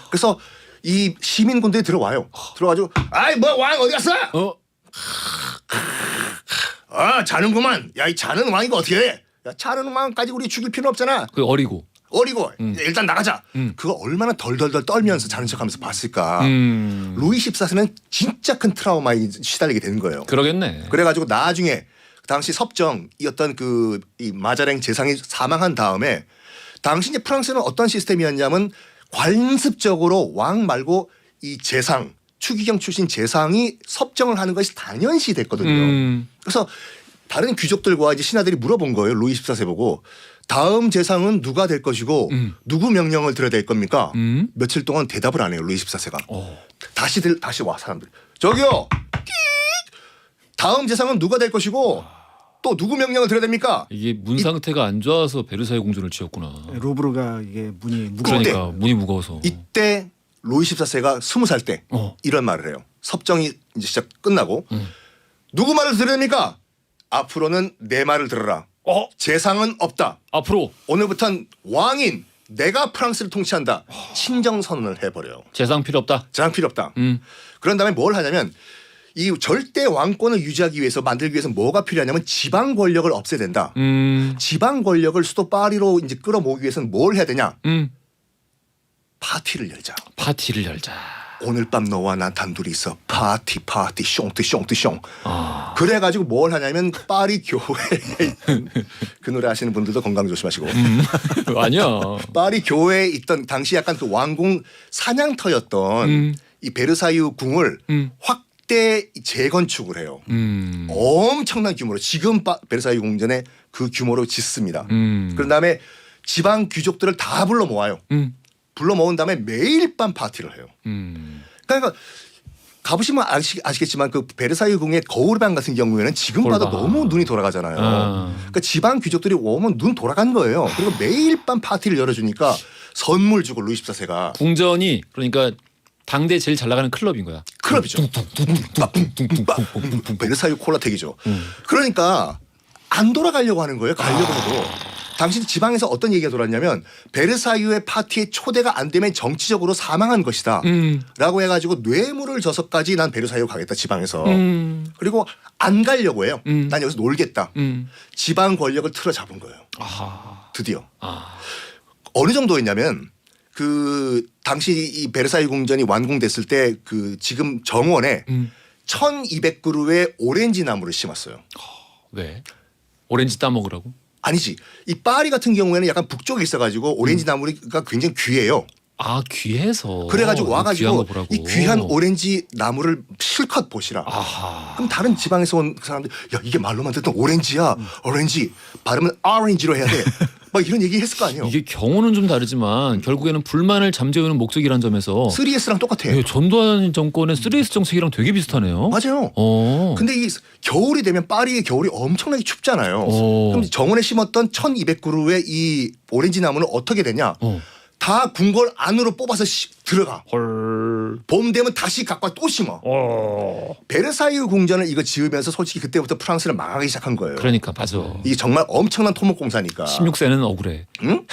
C: 그래서 이 시민군들이 들어와요. 들어가지고 아이 뭐 왕 어디 갔어? 자는구만. 야 이 자는 왕이가 어떻게 해? 야 자는 왕까지 우리 죽일 필요는 없잖아.
A: 그 어리고
C: 어리고 일단 나가자. 그거 얼마나 덜덜덜 떨면서 자는 척하면서 봤을까. 루이 14세는 진짜 큰 트라우마에 시달리게 되는 거예요.
A: 그러겠네.
C: 그래가지고 나중에 당시 섭정이었던 이 마자랭 재상이 사망한 다음에 당시 이제 프랑스는 어떤 시스템이었냐면 관습적으로 왕 말고 이 재상 추기경 출신 재상이 섭정을 하는 것이 당연시 됐거든요. 그래서 다른 귀족들과 이제 신하들이 물어본 거예요. 루이 14세 보고 다음 재상은 누가 될 것이고 누구 명령을 들어야 될 겁니까? 며칠 동안 대답을 안 해요. 루이 14세가. 다시 와 사람들. 저기요. 다음 재상은 누가 될 것이고 또 누구 명령을 들어야 됩니까?
A: 이게 문 상태가 안 좋아서 베르사유 공주를 지었구나.
B: 루브르가 이게 문이 무거워.
A: 그러니까 문이 무거워서.
C: 이때 루이 14세가 20살 때 이런 말을 해요. 섭정이 이제 시작 끝나고 누구 말을 들어야 됩니까? 앞으로는 내 말을 들어라. 재상은 없다.
A: 앞으로
C: 오늘부터는 왕인 내가 프랑스를 통치한다. 친정 선언을 해버려요.
A: 재상 필요 없다.
C: 재상 필요 없다. 그런 다음에 뭘 하냐면 이 절대 왕권을 유지하기 위해서 만들기 위해서 뭐가 필요하냐면 지방 권력을 없애야 된다. 지방 권력을 수도 파리로 이제 끌어모으기 위해서는 뭘 해야 되냐? 파티를 열자.
A: 파티를 열자.
C: 오늘 밤 너와 나 단둘이 있어. 파티 숑트. 그래가지고 뭘 하냐면 파리 교회에 그 노래 아시는 분들도 건강 조심하시고
A: 아니야.
C: 파리 교회에 있던 당시 약간 그 왕궁 사냥터였던 이 베르사유 궁을 확대 재건축을 해요. 엄청난 규모로 지금 베르사유 궁전에 그 규모로 짓습니다. 그런 다음에 지방 귀족들을 다 불러 모아요. 불러 모은 다음에 매일 밤 파티를 해요. 그러니까 가보시면 아시겠지만 그 베르사유 궁의 거울방 같은 경우에는 지금 봐도 너무 눈이 돌아가잖아요. 그러니까 지방 귀족들이 오면 눈 돌아간 거예요. 그리고 매일 밤 파티를 열어주니까 선물 주고 루이 14세가
A: 궁전이 그러니까 당대 제일 잘 나가는 클럽인 거야.
C: 클럽이죠. 베르사유 콜라텍이죠. 그러니까 안 돌아가려고 하는 거예요. 가려고 해도. 당시 지방에서 어떤 얘기가 돌았냐면 베르사유의 파티에 초대가 안 되면 정치적으로 사망한 것이다 라고 해가지고 뇌물을 줘서까지 난 베르사유 가겠다 지방에서. 그리고 안 가려고 해요. 난 여기서 놀겠다. 지방 권력을 틀어잡은 거예요. 드디어. 어느 정도였냐면 그 당시 이 베르사유 궁전이 완공됐을 때 그 지금 정원에 1200그루의 오렌지 나무를 심었어요.
A: 왜? 오렌지 따먹으라고?
C: 아니지. 이 파리 같은 경우에는 약간 북쪽에 있어가지고 오렌지 나무가 굉장히 귀해요.
A: 아 귀해서.
C: 그래가지고
A: 귀한 거
C: 와가지고
A: 보라고.
C: 이 귀한 오렌지 나무를 실컷 보시라. 그럼 다른 지방에서 온 사람들 야 이게 말로만 듣던 오렌지야. 오렌지 발음은 orange로 해야 돼. 막 이런 얘기 했을 거 아니에요.
A: 이게 경우는 좀 다르지만 결국에는 불만을 잠재우는 목적이란 점에서
C: 3S랑 똑같아요.
A: 예, 전두환 정권의 3S 정책이랑 되게 비슷하네요.
C: 맞아요. 근데 이 겨울이 되면 파리의 겨울이 엄청나게 춥잖아요. 그럼 정원에 심었던 1200그루의 이 오렌지 나무는 어떻게 되냐? 다 궁궐 안으로 뽑아서 들어가.
A: 헐.
C: 봄 되면 다시 갖고 와 또 심어. 베르사유 궁전을 이거 지으면서 솔직히 그때부터 프랑스를 망하기 시작한 거예요.
A: 그러니까 맞아.
C: 이게 정말 엄청난 토목공사니까.
A: 16세는 억울해.
C: 응?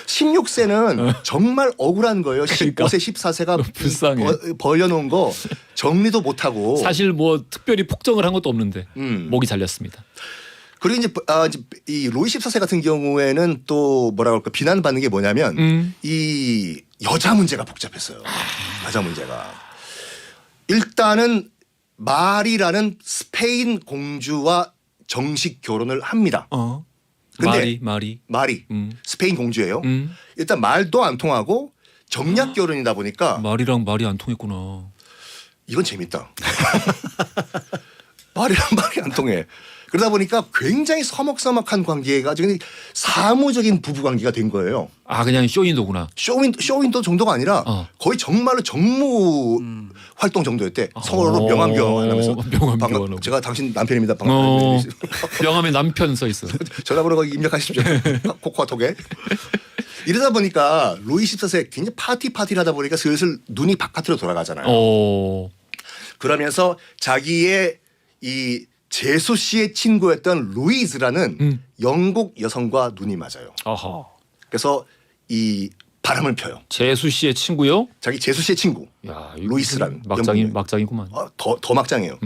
C: 16세는 정말 억울한 거예요.
A: 그러니까.
C: 15세, 14세가
A: 불쌍해.
C: 벌려놓은 거 정리도 못하고.
A: 사실 뭐 특별히 폭정을 한 것도 없는데 목이 잘렸습니다.
C: 그리고 이제 이 루이 14세 같은 경우에는 또 뭐라 그럴까 비난받는 게 뭐냐면 이 여자 문제가 복잡했어요. 여자 문제가. 일단은 마리라는 스페인 공주와 정식 결혼을 합니다. 근데
A: 마리.
C: 스페인 공주예요. 일단 말도 안 통하고 정략 결혼이다 보니까
A: 마리랑 말이 안 통했구나.
C: 이건 재밌다. 말이랑 말이 안 통해. 그러다 보니까 굉장히 서먹서먹한 관계가 지금 사무적인 부부 관계가 된 거예요.
A: 아 그냥 쇼윈도구나.
C: 쇼윈도 정도가 아니라 거의 정말로 정무 활동 정도였대. 서로 명함교환하면서
A: 명함교환하고.
C: 제가 당신 남편입니다.
A: 명함에 남편 써 있어.
C: 전화번호 거기 입력하십시오. 코코아톡에. 이러다 보니까 루이 14세 굉장히 파티를 하다 보니까 슬슬 눈이 바깥으로 돌아가잖아요. 그러면서 자기의 이 제수 씨의 친구였던 루이즈라는 영국 여성과 눈이 맞아요. 그래서 이 바람을 펴요.
A: 제수 씨의 친구요?
C: 자기 제수 씨의 친구.
A: 야,
C: 루이스라는
A: 막장이구만.
C: 더 막장이에요.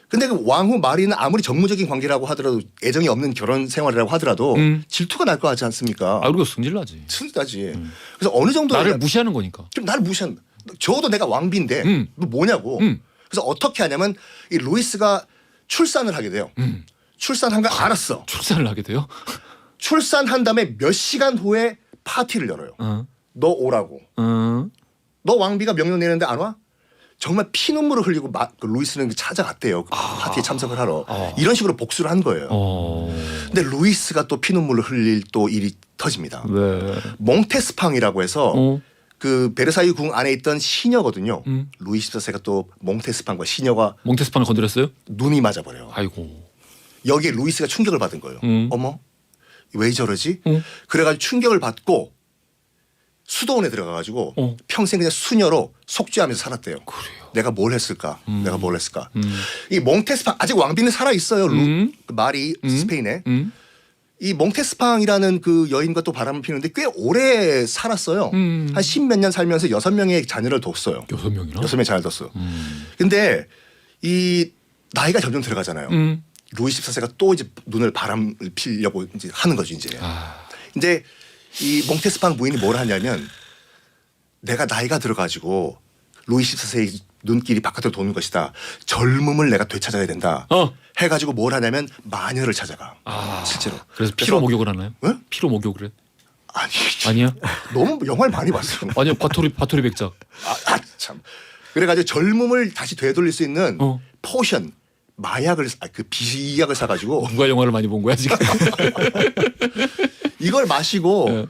C: 근데 그 왕후 마리는 아무리 정무적인 관계라고 하더라도 애정이 없는 결혼 생활이라고 하더라도 질투가 날 거 같지 않습니까?
A: 아, 그리고 승질나지.
C: 슬다지. 그래서 어느 정도
A: 나를 무시하는 거니까.
C: 좀 나를 무시한. 적어도 내가 왕비인데 너 뭐냐고. 그래서 어떻게 하냐면 이 루이스가 출산을 하게 돼요. 출산한 거 알았어.
A: 출산을 하게 돼요?
C: 출산한 다음에 몇 시간 후에 파티를 열어요. 너 오라고. 너 왕비가 명령 내는데 안 와? 정말 피눈물을 흘리고 그 루이스는 찾아갔대요. 그 파티에 참석을 하러. 이런 식으로 복수를 한 거예요. 근데 루이스가 또 피눈물을 흘릴 또 일이 터집니다.
A: 왜?
C: 몽테스팡이라고 해서 그 베르사유 궁 안에 있던 시녀거든요. 루이 14세가 또 몽테스팡과 시녀가
A: 몽테스판을 건드렸어요?
C: 눈이 맞아버려요.
A: 아이고.
C: 여기에 루이스가 충격을 받은 거예요. 어머 왜 저러지? 그래가지고 충격을 받고 수도원에 들어가가지고 평생 그냥 수녀로 속죄하면서 살았대요.
A: 그래요.
C: 내가 뭘 했을까? 내가 뭘 했을까? 이 몽테스팡 아직 왕비는 살아 있어요. 그 말이 스페인에. 이 몽테스팡이라는 그 여인과 또 바람을 피우는데 꽤 오래 살았어요. 한 10몇 년 살면서 6명의 자녀를 뒀어요.
A: 6명이나?
C: 6명의 자녀를 뒀어요. 근데 이 나이가 점점 들어가잖아요. 루이 14세가 또 이제 눈을 바람을 피려고 이제 하는 거죠, 이제. 근데 이 몽테스팡 부인이 뭘 하냐면 내가 나이가 들어가지고 루이 14세의 눈길이 바깥으로 도는 것이다. 젊음을 내가 되찾아야 된다. 해가지고 뭘 하냐면 마녀를 찾아가. 실제로.
A: 그래서 피로 목욕을 하나요?
C: 응?
A: 피로 목욕을 해?
C: 아니,
A: 아니야?
C: 너무 영화를 많이 봤어.
A: 아니요. 바토리 백작.
C: 참. 그래가지고 젊음을 다시 되돌릴 수 있는 포션, 마약을 그 비약을 사가지고
A: 누가 영화를 많이 본 거야 지금?
C: 이걸 마시고
A: 네.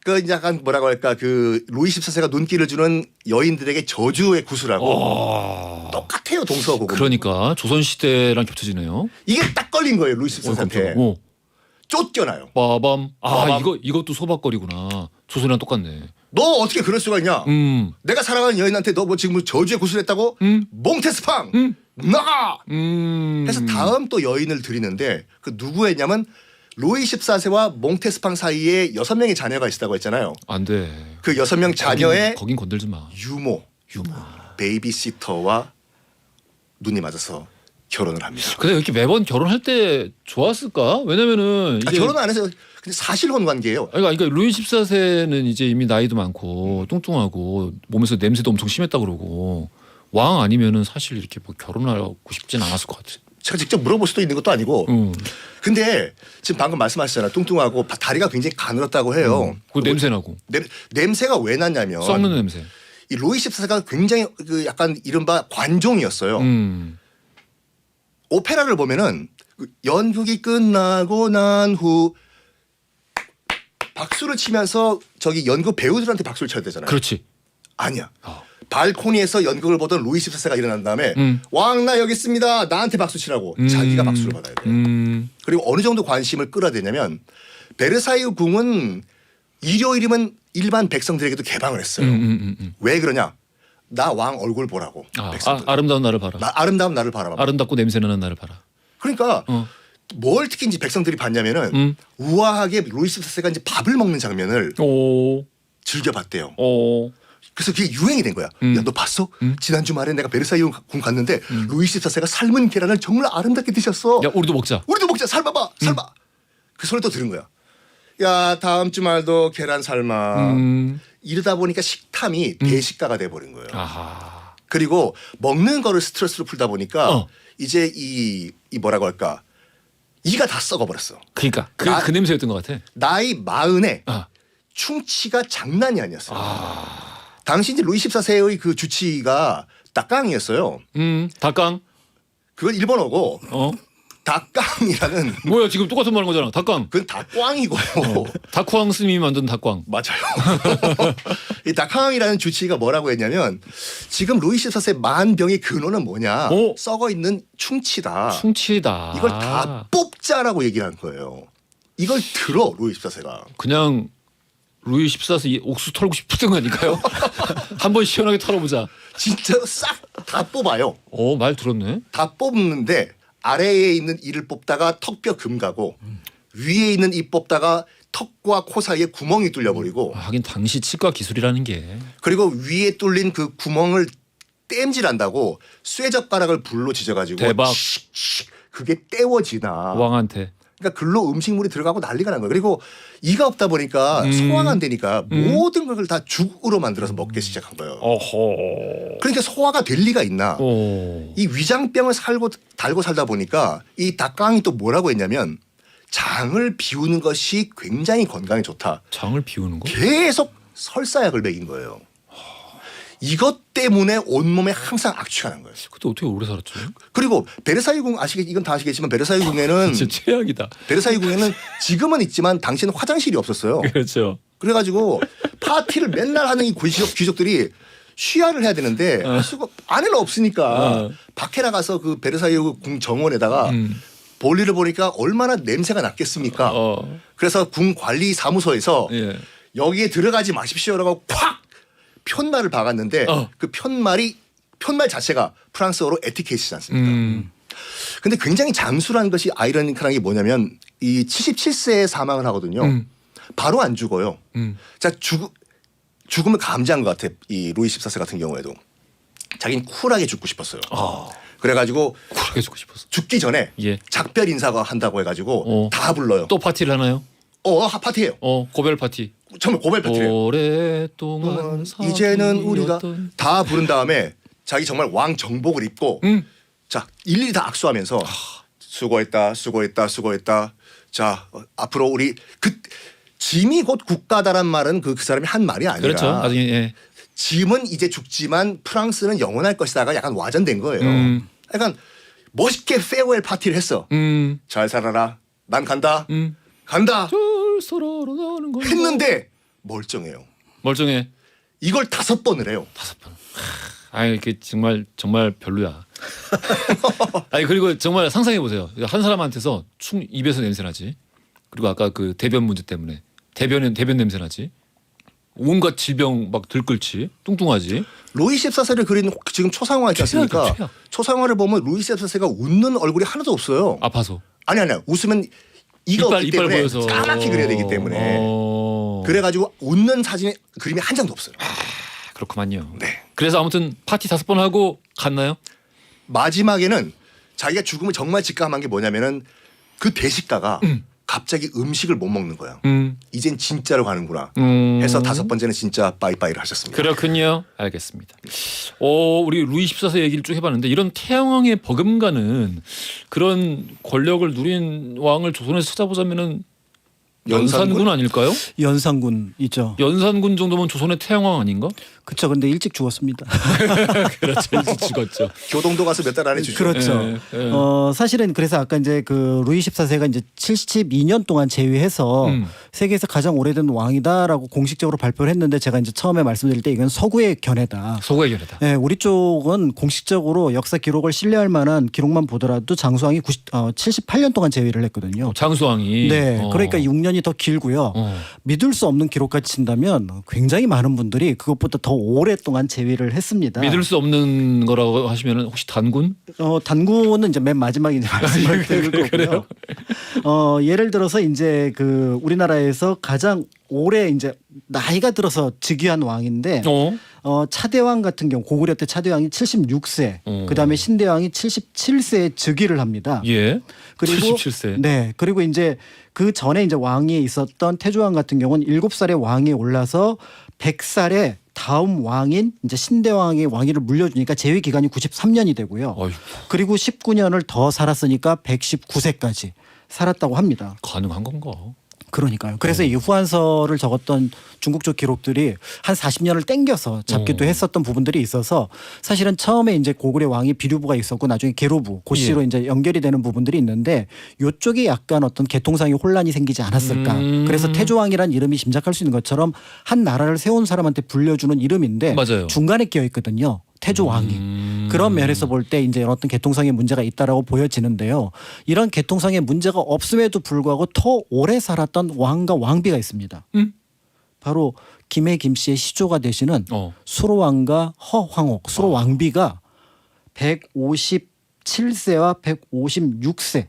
C: 그 약간 뭐라고 할까 그 루이 14세가 눈길을 주는 여인들에게 저주의 구슬하고 똑같아요 동서고금.
A: 그러니까 조선 시대랑 겹쳐지네요.
C: 이게 딱 걸린 거예요 루이 14세한테. 쫓겨나요.
A: 빠밤.
C: 빠밤.
A: 이것도 소박거리구나. 조선이랑 똑같네.
C: 너 어떻게 그럴 수가 있냐? 내가 사랑하는 여인한테 너 뭐 지금 저주의 구슬했다고? 몽테스팡 나가. 해서 다음 또 여인을 드리는데 그 누구였냐면 루이 14세와 몽테스팡 사이에 6명의 자녀가 있었다고 했잖아요.
A: 안 돼.
C: 그 6명 자녀의
A: 거긴 건들지 마.
C: 유모, 베이비시터와 눈이 맞아서 결혼을 합니다.
A: 근데 이렇게 매번 결혼할 때 좋았을까? 왜냐면은 이제
C: 결혼 안 해서 근데 사실혼 관계예요.
A: 그러니까 루이 14세는 이제 이미 나이도 많고 뚱뚱하고 몸에서 냄새도 엄청 심했다 그러고 왕 아니면은 사실 이렇게 뭐 결혼하고 싶진 않았을 것 같아.
C: 제가 직접 물어볼 수도 있는 것도 아니고. 근데 지금 방금 말씀하셨잖아요. 뚱뚱하고 다리가 굉장히 가늘었다고 해요.
A: 그 냄새 나고.
C: 냄새가 왜 났냐면
A: 썩는 냄새.
C: 이 루이 14세가 굉장히 그 약간 이른바 관종이었어요. 오페라를 보면은 그 연극이 끝나고 난 후 박수를 치면서 저기 연극 배우들한테 박수를 쳐야 되잖아요.
A: 그렇지.
C: 아니야. 발코니에서 연극을 보던 루이 14세가 일어난 다음에 왕 나 여기 있습니다. 나한테 박수 치라고 자기가 박수를 받아야 돼요. 그리고 어느 정도 관심을 끌어야 되냐면 베르사유 궁은 일요일이면 일반 백성들에게도 개방을 했어요. 왜 그러냐? 나 왕 얼굴 보라고. 백성들.
A: 아름다운 나를 봐라.
C: 아름다운 나를 바라봐.
A: 아름답고 냄새나는 나를 봐라.
C: 그러니까 뭘 특히 이제 백성들이 봤냐면은 우아하게 루이 14세가 이제 밥을 먹는 장면을 즐겨봤대요. 그래서 그게 유행이 된 거야. 야, 너 봤어? 지난 주말에 내가 베르사유 궁 갔는데 루이 14세가 삶은 계란을 정말 아름답게 드셨어.
A: 야, 우리도 먹자.
C: 우리도 먹자. 삶아봐. 삶아. 그 소리 또 들은 거야. 야, 다음 주말도 계란 삶아. 이러다 보니까 식탐이 대식가가 돼버린 거예요.
A: 아하.
C: 그리고 먹는 거를 스트레스로 풀다 보니까 이제 이 뭐라고 할까. 이가 다 썩어버렸어.
A: 그러니까 그 냄새였던 것 같아.
C: 나이 40에 충치가 장난이 아니었어요. 당시 이제 루이 14세의 그 주치가 닭강이었어요.
A: 닭강.
C: 그건 일본어고 닭강이라는
A: 뭐야 지금 똑같은 말한 거잖아. 닭강.
C: 그건 닭광이고
A: 닭황 스님이 만든 닭광.
C: 맞아요. 이 닭강이라는 주치가 뭐라고 했냐면 지금 루이 14세 만병의 근원은 뭐냐? 썩어 있는 충치다.
A: 충치다.
C: 이걸 다 뽑자라고 얘기를 한 거예요. 이걸 들어 루이 14세가.
A: 그냥 루이 14세 옥수 털고 싶은 거니까요. 한번 시원하게 털어보자.
C: 진짜로 싹 다 뽑아요.
A: 말 들었네.
C: 다 뽑는데 아래에 있는 이를 뽑다가 턱뼈 금가고 위에 있는 이 뽑다가 턱과 코 사이에 구멍이 뚫려버리고
A: 하긴 당시 치과 기술이라는 게
C: 그리고 위에 뚫린 그 구멍을 땜질한다고 쇠젓가락을 불로 지져가지고
A: 대박.
C: 그게 떼워지나.
A: 왕한테.
C: 그러니까 글로 음식물이 들어가고 난리가 난 거예요. 그리고 이가 없다 보니까 소화가 안 되니까 모든 걸 다 죽으로 만들어서 먹기 시작한 거예요.
A: 어허.
C: 그러니까 소화가 될 리가 있나.
A: 오.
C: 이 위장병을 달고 살다 보니까 이 닭강이 또 뭐라고 했냐면 장을 비우는 것이 굉장히 건강에 좋다.
A: 장을 비우는 거?
C: 계속 설사약을 먹인 거예요. 이것 때문에 온몸에 항상 악취가 난 거예요.
A: 그때 어떻게 오래 살았죠?
C: 그리고 베르사유 궁 이건 다 아시겠지만 베르사유 궁에는
A: 진짜 최악이다.
C: 베르사유 궁에는 지금은 있지만 당시에는 화장실이 없었어요.
A: 그렇죠.
C: 그래가지고 파티를 맨날 하는 이 귀족들이 쉬야를 해야 되는데 안에는 없으니까 밖에 나가서 그 베르사유 궁 정원에다가 볼일을 보니까 얼마나 냄새가 났겠습니까? 그래서 궁 관리 사무소에서
A: 예.
C: 여기에 들어가지 마십시오라고 콱 편말을 박았는데 그 편말 자체가 프랑스어로 에티켓이지 않습니까? 근데 굉장히 장수라는 것이 아이러니컬한 게 뭐냐면 이 77세에 사망을 하거든요. 바로 안 죽어요. 자 죽음을 감지한 것 같아. 이 루이 14세 같은 경우에도 자기는 쿨하게 죽고 싶었어요. 그래가지고
A: 쿨하게 죽고 싶었어.
C: 죽기 전에
A: 예.
C: 작별 인사가 한다고 해가지고 다 불러요.
A: 또 파티를 하나요?
C: 파티예요.
A: 고별 파티.
C: 정말 고백 파티래요.
A: 오랫동안
C: 이제는 우리가
A: 사귀었던-
C: 다 부른 다음에 자기 정말 왕 정복을 입고 자 일일이 다 악수하면서 수고했다 수고했다 수고했다. 자 앞으로 우리 그 짐이 곧 국가다란 말은 그 사람이 한 말이 아니라
A: 그렇죠. 나중에 예.
C: 짐은 이제 죽지만 프랑스는 영원할 것이다가 약간 와전된 거예요. 약간 멋있게 페어웰 파티를 했어. 잘 살아라. 난 간다. 간다.
A: 서로로 나는 거
C: 했는데 멀쩡해요.
A: 멀쩡해.
C: 이걸 5번을 해요.
A: 5번. 아니 그 정말 별로야. 아니 그리고 정말 상상해 보세요. 한 사람한테서 입에서 냄새 나지. 그리고 아까 그 대변 문제 때문에 대변 냄새 나지. 온갖 질병 막 들끓지. 뚱뚱하지.
C: 루이 14세를 그린 지금 초상화 있지 않습니까?
A: 최악이야, 최악.
C: 초상화를 보면 루이 14세가 웃는 얼굴이 하나도 없어요.
A: 아파서.
C: 아니 웃으면 이가 없기
A: 이빨
C: 때문에
A: 보여서.
C: 까맣게 그려야 되기 때문에 그래가지고 웃는 사진에 그림이 한 장도 없어요.
A: 그렇구만요.
C: 네.
A: 그래서 아무튼 파티 5번 하고 갔나요?
C: 마지막에는 자기가 죽음을 정말 직감한 게 뭐냐면은 그 대식가가 갑자기 음식을 못 먹는 거야. 이젠 진짜로 가는구나. 해서 5번째는 진짜 빠이빠이를 하셨습니다.
A: 그렇군요. 알겠습니다. 우리 루이 14세 얘기를 쭉 해봤는데 이런 태양왕의 버금가는 그런 권력을 누린 왕을 조선에서 찾아보자면은 연산군 아닐까요?
B: 연산군 있죠.
A: 연산군 정도면 조선의 태양왕 아닌가?
B: 그렇죠. 근데 일찍 죽었습니다.
A: 그렇죠. 일찍 죽었죠.
C: 교동도 가서 몇 달 안에 주죠.
B: 그렇죠.
A: 예.
B: 사실은 그래서 아까 이제 그 루이 14세가 이제 72년 동안 재위해서 세계에서 가장 오래된 왕이다라고 공식적으로 발표를 했는데 제가 이제 처음에 말씀드릴 때 이건 서구의 견해다.
A: 서구의 견해다.
B: 네, 우리 쪽은 공식적으로 역사 기록을 신뢰할 만한 기록만 보더라도 장수왕이 78년 동안 재위를 했거든요.
A: 장수왕이.
B: 네, 그러니까 6년이 더 길고요. 믿을 수 없는 기록까지 친다면 굉장히 많은 분들이 그것보다 더 오랫동안 재위를 했습니다.
A: 믿을 수 없는 거라고 하시면은 혹시 단군?
B: 단군은 이제 맨 마지막에 이제 말씀을 드릴 거고요. 예를 들어서 이제 그 우리나라에서 가장 오래 이제 나이가 들어서 즉위한 왕인데 차대왕 같은 경우 고구려 때 차대왕이 76세, 그다음에 신대왕이 77세에 즉위를 합니다.
A: 예.
B: 그리고
A: 77세.
B: 네. 그리고 이제 그 전에 이제 왕이 있었던 태조왕 같은 경우는 7살에 왕에 올라서 100살에 다음 왕인 이제 신대왕의 왕위를 물려주니까 재위 기간이 93년이 되고요.
A: 어휴.
B: 그리고 19년을 더 살았으니까 119세까지 살았다고 합니다.
A: 가능한 건가?
B: 그러니까요. 그래서 이 후한서를 적었던 중국 쪽 기록들이 한 40년을 땡겨서 잡기도 했었던 부분들이 있어서 사실은 처음에 이제 고구려 왕이 비류부가 있었고 나중에 계로부 고씨로 이제 연결이 되는 부분들이 있는데 이쪽이 약간 어떤 계통상의 혼란이 생기지 않았을까. 그래서 태조왕이란 이름이 짐작할 수 있는 것처럼 한 나라를 세운 사람한테 불려주는 이름인데
A: 맞아요.
B: 중간에 끼어 있거든요. 태조왕이. 그런 면에서 볼 때 이제 어떤 계통상의 문제가 있다라고 보여지는데요. 이런 계통상의 문제가 없음에도 불구하고 더 오래 살았던 왕과 왕비가 있습니다. 바로 김해 김씨의 시조가 되시는 수로왕과 허황옥, 수로왕비가 157세와 156세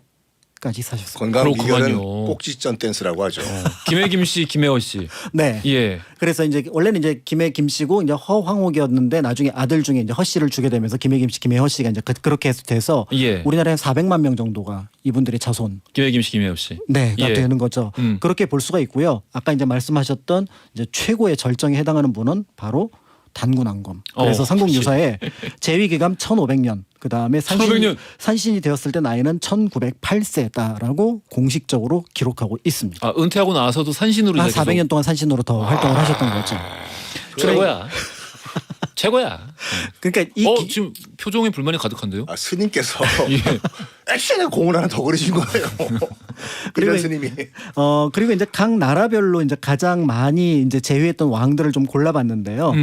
B: 까지 사셨습니다.
C: 건강 비결은
A: 그렇구만요.
C: 꼭지점 댄스라고 하죠.
A: 김혜김 씨, 김혜원 씨.
B: 네.
A: 예.
B: 그래서 이제 원래는 이제 김혜김 씨고 이제 허황옥이었는데 나중에 아들 중에 이제 허 씨를 주게 되면서 김혜김 씨, 김혜허 씨가 이제 그렇게 돼서
A: 예.
B: 우리나라에 400만 명 정도가 이분들의 자손
A: 김혜김 씨, 김혜원 씨.
B: 네, 가
A: 예.
B: 되는 거죠.
A: 음.
B: 그렇게 볼 수가 있고요. 아까 이제 말씀하셨던 이제 최고의 절정에 해당하는 분은 바로 단군왕검. 그래서 삼국유사에 재위 기간 1500년. 그다음에
A: 1500년.
B: 산신이 되었을 때 나이는 1908세다라고 공식적으로 기록하고 있습니다.
A: 아, 은퇴하고 나서도 산신으로
B: 한
A: 이제 계속
B: 400년 동안 산신으로 더 활동을 하셨던 거죠.
A: 최고야. 최고야.
B: 그러니까 이
A: 지금 표정에 불만이 가득한데요?
C: 아, 스님께서
A: 예.
C: 액션에 공을 하나 더 그리신 거예요.
B: 그리고
C: 이런 스님이.
B: 그리고 이제 각 나라별로 이제 가장 많이 이제 제위했던 왕들을 좀 골라봤는데요.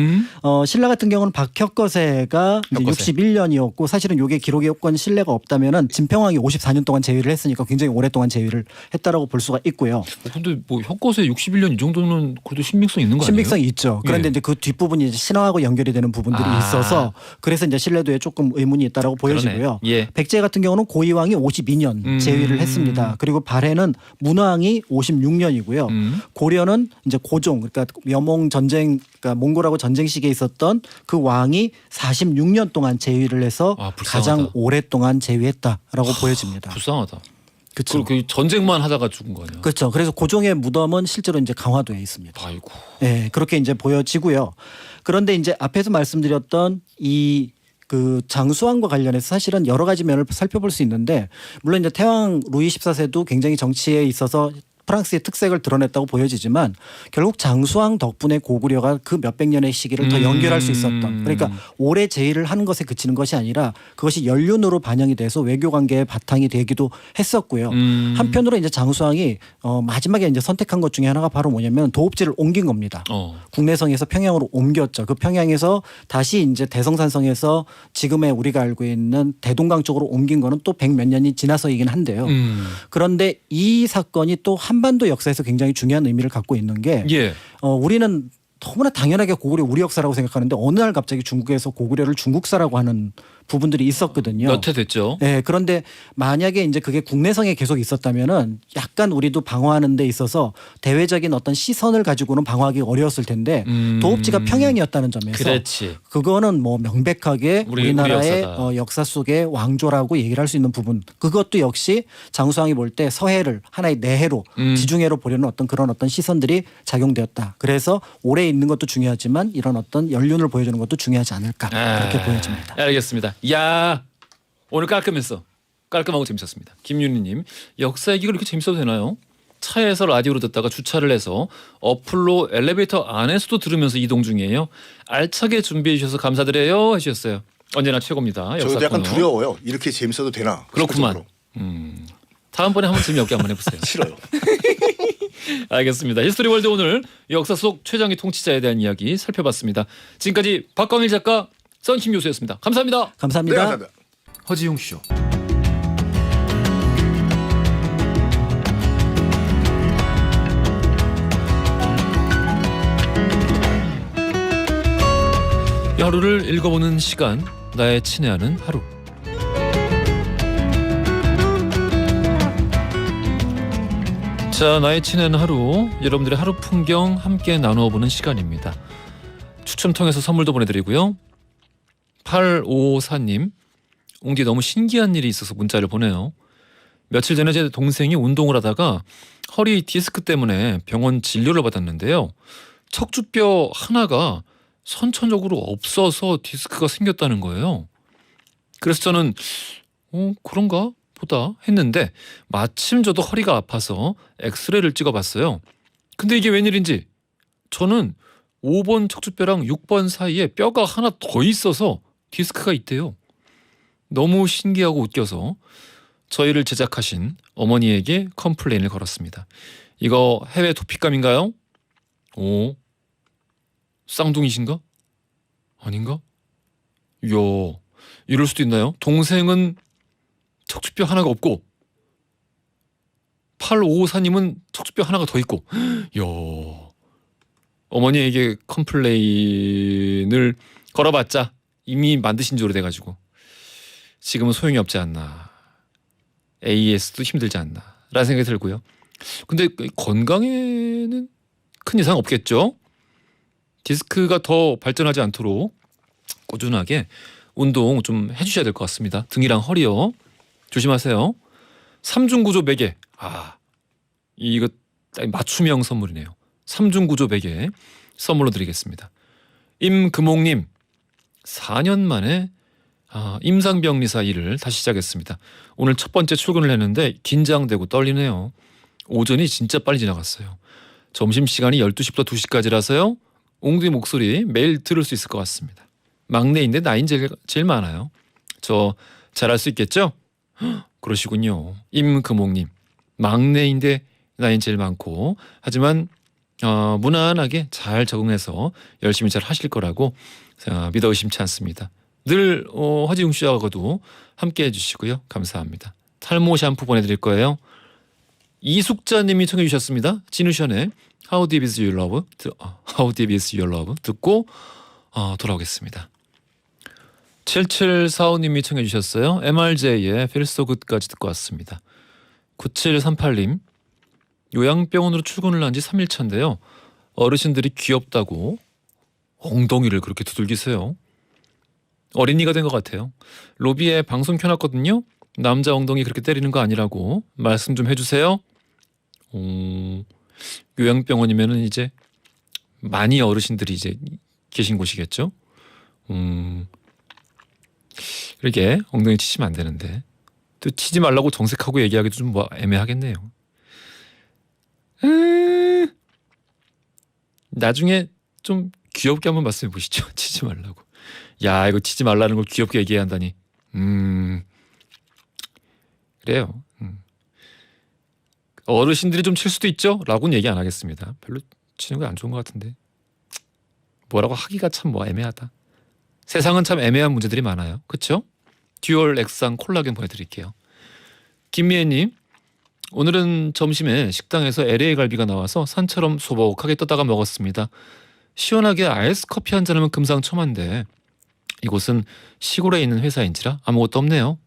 B: 신라 같은 경우는 박혁거세가 이제
A: 혁거세.
B: 61년이었고 사실은 이게 기록에 요건 신뢰가 없다면은 진평왕이 54년 동안 제위를 했으니까 굉장히 오랫동안 제위를 했다라고 볼 수가 있고요.
A: 근데 뭐 혁거세 61년 이 정도는 그래도 신빙성 있는 거 아니에요?
B: 신빙성이 있죠. 그런데
A: 예.
B: 이제 그 뒷부분이 이제 신화하고 연결이 되는 부분들이 있어서 그래서 이제 신뢰도에 조금 의문이 있다라고 보여지고요.
A: 예.
B: 백제 같은 경우는 고이왕이 52년 제위를 했습니다. 그리고 발해는 문왕이 56년이고요. 고려는 이제 고종 그러니까 여몽 전쟁 그러니까 몽골하고 전쟁 시기에 있었던 그 왕이 46년 동안 제위를 해서
A: 아, 불쌍하다.
B: 가장 오랫동안 제위했다라고 보여집니다.
A: 불쌍하다.
B: 그렇죠.
A: 그 전쟁만 하다가 죽은 거 아니야?
B: 그렇죠. 그래서 고종의 무덤은 실제로 이제 강화도에 있습니다.
A: 아이고.
B: 네, 그렇게 이제 보여지고요. 그런데 이제 앞에서 말씀드렸던 이 그 장수왕과 관련해서 사실은 여러 가지 면을 살펴볼 수 있는데 물론 이제 태왕 루이 14세도 굉장히 정치에 있어서 프랑스의 특색을 드러냈다고 보여지지만 결국 장수왕 덕분에 고구려가 그 몇백 년의 시기를 더 연결할 수 있었던 그러니까 오래 제의를 하는 것에 그치는 것이 아니라 그것이 연륜으로 반영이 돼서 외교 관계의 바탕이 되기도 했었고요. 한편으로 이제 장수왕이 마지막에 이제 선택한 것 중에 하나가 바로 뭐냐면 도읍지를 옮긴 겁니다. 국내성에서 평양으로 옮겼죠. 그 평양에서 다시 이제 대성산성에서 지금의 우리가 알고 있는 대동강 쪽으로 옮긴 거는 또 100몇 년이 지나서이긴 한데요. 그런데 이 사건이 또 한반도 역사에서 굉장히 중요한 의미를 갖고 있는 게
A: 예.
B: 우리는 너무나 당연하게 고구려 우리 역사라고 생각하는데 어느 날 갑자기 중국에서 고구려를 중국사라고 하는 부분들이 있었거든요.
A: 몇 해 됐죠.
B: 네, 그런데 만약에 이제 그게 국내성에 계속 있었다면은 약간 우리도 방어하는 데 있어서 대외적인 어떤 시선을 가지고는 방어하기 어려웠을 텐데 도읍지가 평양이었다는 점에서
A: 그렇지.
B: 그거는 뭐 명백하게
A: 우리
B: 우리나라의
A: 역사다.
B: 역사 속의 왕조라고 얘기를 할 수 있는 부분 그것도 역시 장수왕이 볼 때 서해를 하나의 내해로 지중해로 보려는 어떤 그런 어떤 시선들이 작용되었다. 그래서 오래 있는 것도 중요하지만 이런 어떤 연륜을 보여주는 것도 중요하지 않을까 그렇게 보여집니다.
A: 알겠습니다. 야 오늘 깔끔했어. 깔끔하고 재밌었습니다. 김윤희님 역사 얘기가 이렇게 재밌어도 되나요? 차에서 라디오로 듣다가 주차를 해서 어플로 엘리베이터 안에서도 들으면서 이동 중이에요. 알차게 준비해 주셔서 감사드려요 하셨어요. 언제나 최고입니다. 역사
C: 저도 약간
A: 코너.
C: 두려워요. 이렇게 재밌어도 되나?
A: 그렇구만. 다음번에 한번 재미없게 한번 해보세요.
C: 싫어요.
A: 알겠습니다. 히스토리 월드 오늘 역사 속 최장의 통치자에 대한 이야기 살펴봤습니다. 지금까지 박광일 작가 썬킴 교수였습니다. 감사합니다.
B: 감사합니다.
C: 네, 감사합니다.
A: 허지용 쇼. 하루를 읽어보는 시간, 나의 친애하는 하루. 자, 나의 친애하는 하루, 여러분들의 하루 풍경 함께 나누어보는 시간입니다. 추첨 통해서 선물도 보내드리고요. 8554님, 옹디 너무 신기한 일이 있어서 문자를 보내요. 며칠 전에 제 동생이 운동을 하다가 허리 디스크 때문에 병원 진료를 받았는데요. 척추뼈 하나가 선천적으로 없어서 디스크가 생겼다는 거예요. 그래서 저는 그런가 보다 했는데 마침 저도 허리가 아파서 엑스레이를 찍어봤어요. 근데 이게 웬일인지 저는 5번 척추뼈랑 6번 사이에 뼈가 하나 더 있어서 디스크가 있대요. 너무 신기하고 웃겨서 저희를 제작하신 어머니에게 컴플레인을 걸었습니다. 이거 해외 도피감인가요? 오, 쌍둥이신가? 아닌가? 이야, 이럴 수도 있나요? 동생은 척추뼈 하나가 없고 8554님은 척추뼈 하나가 더 있고 이야, 어머니에게 컴플레인을 걸어봤자 이미 만드신 지 오래돼가지고 지금은 소용이 없지 않나. AS도 힘들지 않나라는 생각이 들고요. 근데 건강에는 큰 이상 없겠죠? 디스크가 더 발전하지 않도록 꾸준하게 운동 좀 해주셔야 될 것 같습니다. 등이랑 허리요. 조심하세요. 3중 구조 베개. 이거 맞춤형 선물이네요. 3중 구조 베개 선물로 드리겠습니다. 임금옥님 4년 만에 임상병리사 일을 다시 시작했습니다. 오늘 첫 번째 출근을 했는데 긴장되고 떨리네요. 오전이 진짜 빨리 지나갔어요. 점심시간이 12시부터 2시까지라서요. 옹디 목소리 매일 들을 수 있을 것 같습니다. 막내인데 나이는 제일 많아요. 저 잘할 수 있겠죠? 그러시군요. 임금옥님 막내인데 나이는 제일 많고 하지만 무난하게 잘 적응해서 열심히 잘 하실 거라고 믿어 의심치 않습니다. 늘 허지웅 씨하고도 함께 해주시고요. 감사합니다. 탈모 샴푸 보내드릴 거예요. 이숙자님이 청해 주셨습니다. 진우션의 How Deep Is Your Love, How Deep Is Your Love 듣고 돌아오겠습니다. 7745님이 청해 주셨어요. MRJ의 Feel So Good까지 듣고 왔습니다. 9738님 요양병원으로 출근을 한 지 3일차인데요. 어르신들이 귀엽다고 엉덩이를 그렇게 두들기세요. 어린이가 된 것 같아요. 로비에 방송 켜놨거든요. 남자 엉덩이 그렇게 때리는 거 아니라고 말씀 좀 해주세요. 요양병원이면은 이제 많이 어르신들이 이제 계신 곳이겠죠. 이렇게 엉덩이 치시면 안 되는데 또 치지 말라고 정색하고 얘기하기도 좀 애매하겠네요. 나중에 좀 귀엽게 한번 말씀해 보시죠. 치지 말라고. 야 이거 치지 말라는 걸 귀엽게 얘기해야 한다니. 그래요. 어르신들이 좀 칠 수도 있죠? 라고는 얘기 안 하겠습니다. 별로 치는 거 안 좋은 것 같은데 뭐라고 하기가 참 애매하다. 세상은 참 애매한 문제들이 많아요. 그렇죠? 듀얼 액상 콜라겐 보내드릴게요. 김미애님 오늘은 점심에 식당에서 LA 갈비가 나와서 산처럼 소복하게 떠다가 먹었습니다. 시원하게 아이스 커피 한 잔하면 금상첨화인데 이곳은 시골에 있는 회사인지라 아무것도 없네요.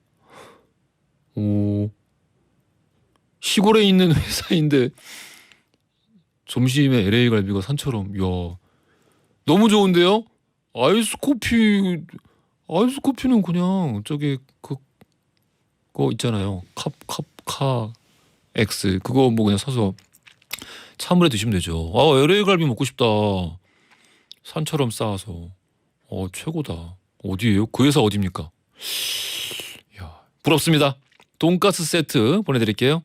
A: 시골에 있는 회사인데 점심에 LA 갈비가 산처럼. 이야 너무 좋은데요? 아이스 커피는 그냥 저기 그거 있잖아요. 카 X 그거 뭐 그냥 사서 찬물에 드시면 되죠. LA 갈비 먹고 싶다. 산처럼 쌓아서. 최고다. 어디예요? 그 회사 어디입니까? 이야, 부럽습니다. 돈가스 세트 보내드릴게요.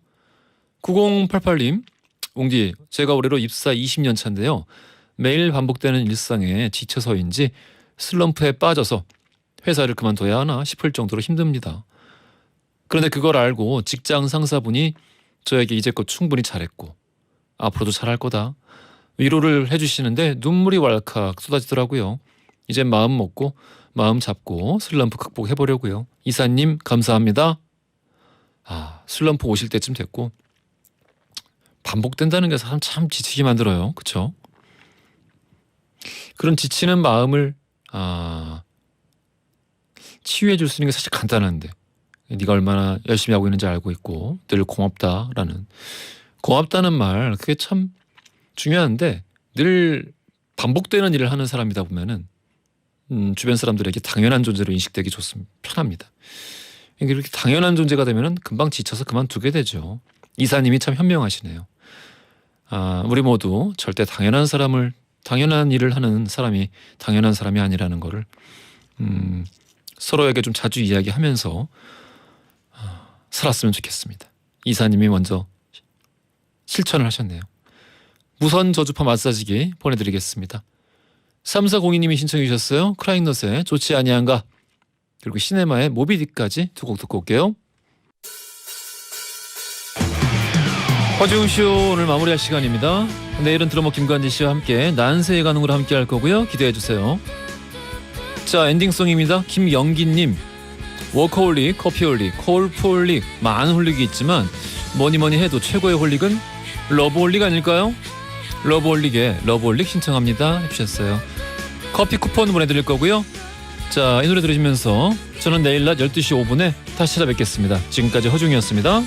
A: 9088님 옹디 제가 올해로 입사 20년 차인데요. 매일 반복되는 일상에 지쳐서인지 슬럼프에 빠져서 회사를 그만둬야 하나 싶을 정도로 힘듭니다. 그런데 그걸 알고 직장 상사분이 저에게 이제껏 충분히 잘했고 앞으로도 잘할 거다 위로를 해주시는데 눈물이 왈칵 쏟아지더라고요. 이제 마음 먹고 마음 잡고 슬럼프 극복해보려고요. 이사님 감사합니다. 슬럼프 오실 때쯤 됐고 반복된다는 게 사람 참 지치게 만들어요. 그렇죠? 그런 지치는 마음을 치유해 줄 수 있는 게 사실 간단한데 네가 얼마나 열심히 하고 있는지 알고 있고 늘 고맙다는 말 그게 참 중요한데 늘 반복되는 일을 하는 사람이다 보면은 주변 사람들에게 당연한 존재로 인식되기 편합니다. 이렇게 당연한 존재가 되면은 금방 지쳐서 그만두게 되죠. 이사님이 참 현명하시네요. 우리 모두 절대 당연한 일을 하는 사람이 당연한 사람이 아니라는 거를 서로에게 좀 자주 이야기하면서 살았으면 좋겠습니다. 이사님이 먼저 실천을 하셨네요. 무선 저주파 마사지기 보내드리겠습니다. 3402님이 신청해 주셨어요. 크라잉넛의 좋지 아니한가 그리고 시네마의 모비딕까지 두 곡 듣고 올게요. 허지웅 쇼 오늘 마무리할 시간입니다. 내일은 드러머 김관진 씨와 함께 난세의 가능으로 함께 할 거고요. 기대해 주세요. 자 엔딩송입니다. 김영기님 워커홀릭, 커피홀릭, 콜프홀릭 많은 홀릭이 있지만 뭐니 해도 최고의 홀릭은 러브홀릭 아닐까요? 러브홀릭의 러브홀릭 신청합니다 해주셨어요. 커피 쿠폰 보내드릴 거고요. 자 이 노래 들으시면서 저는 내일 낮 12시 5분에 다시 찾아뵙겠습니다. 지금까지 허중이었습니다.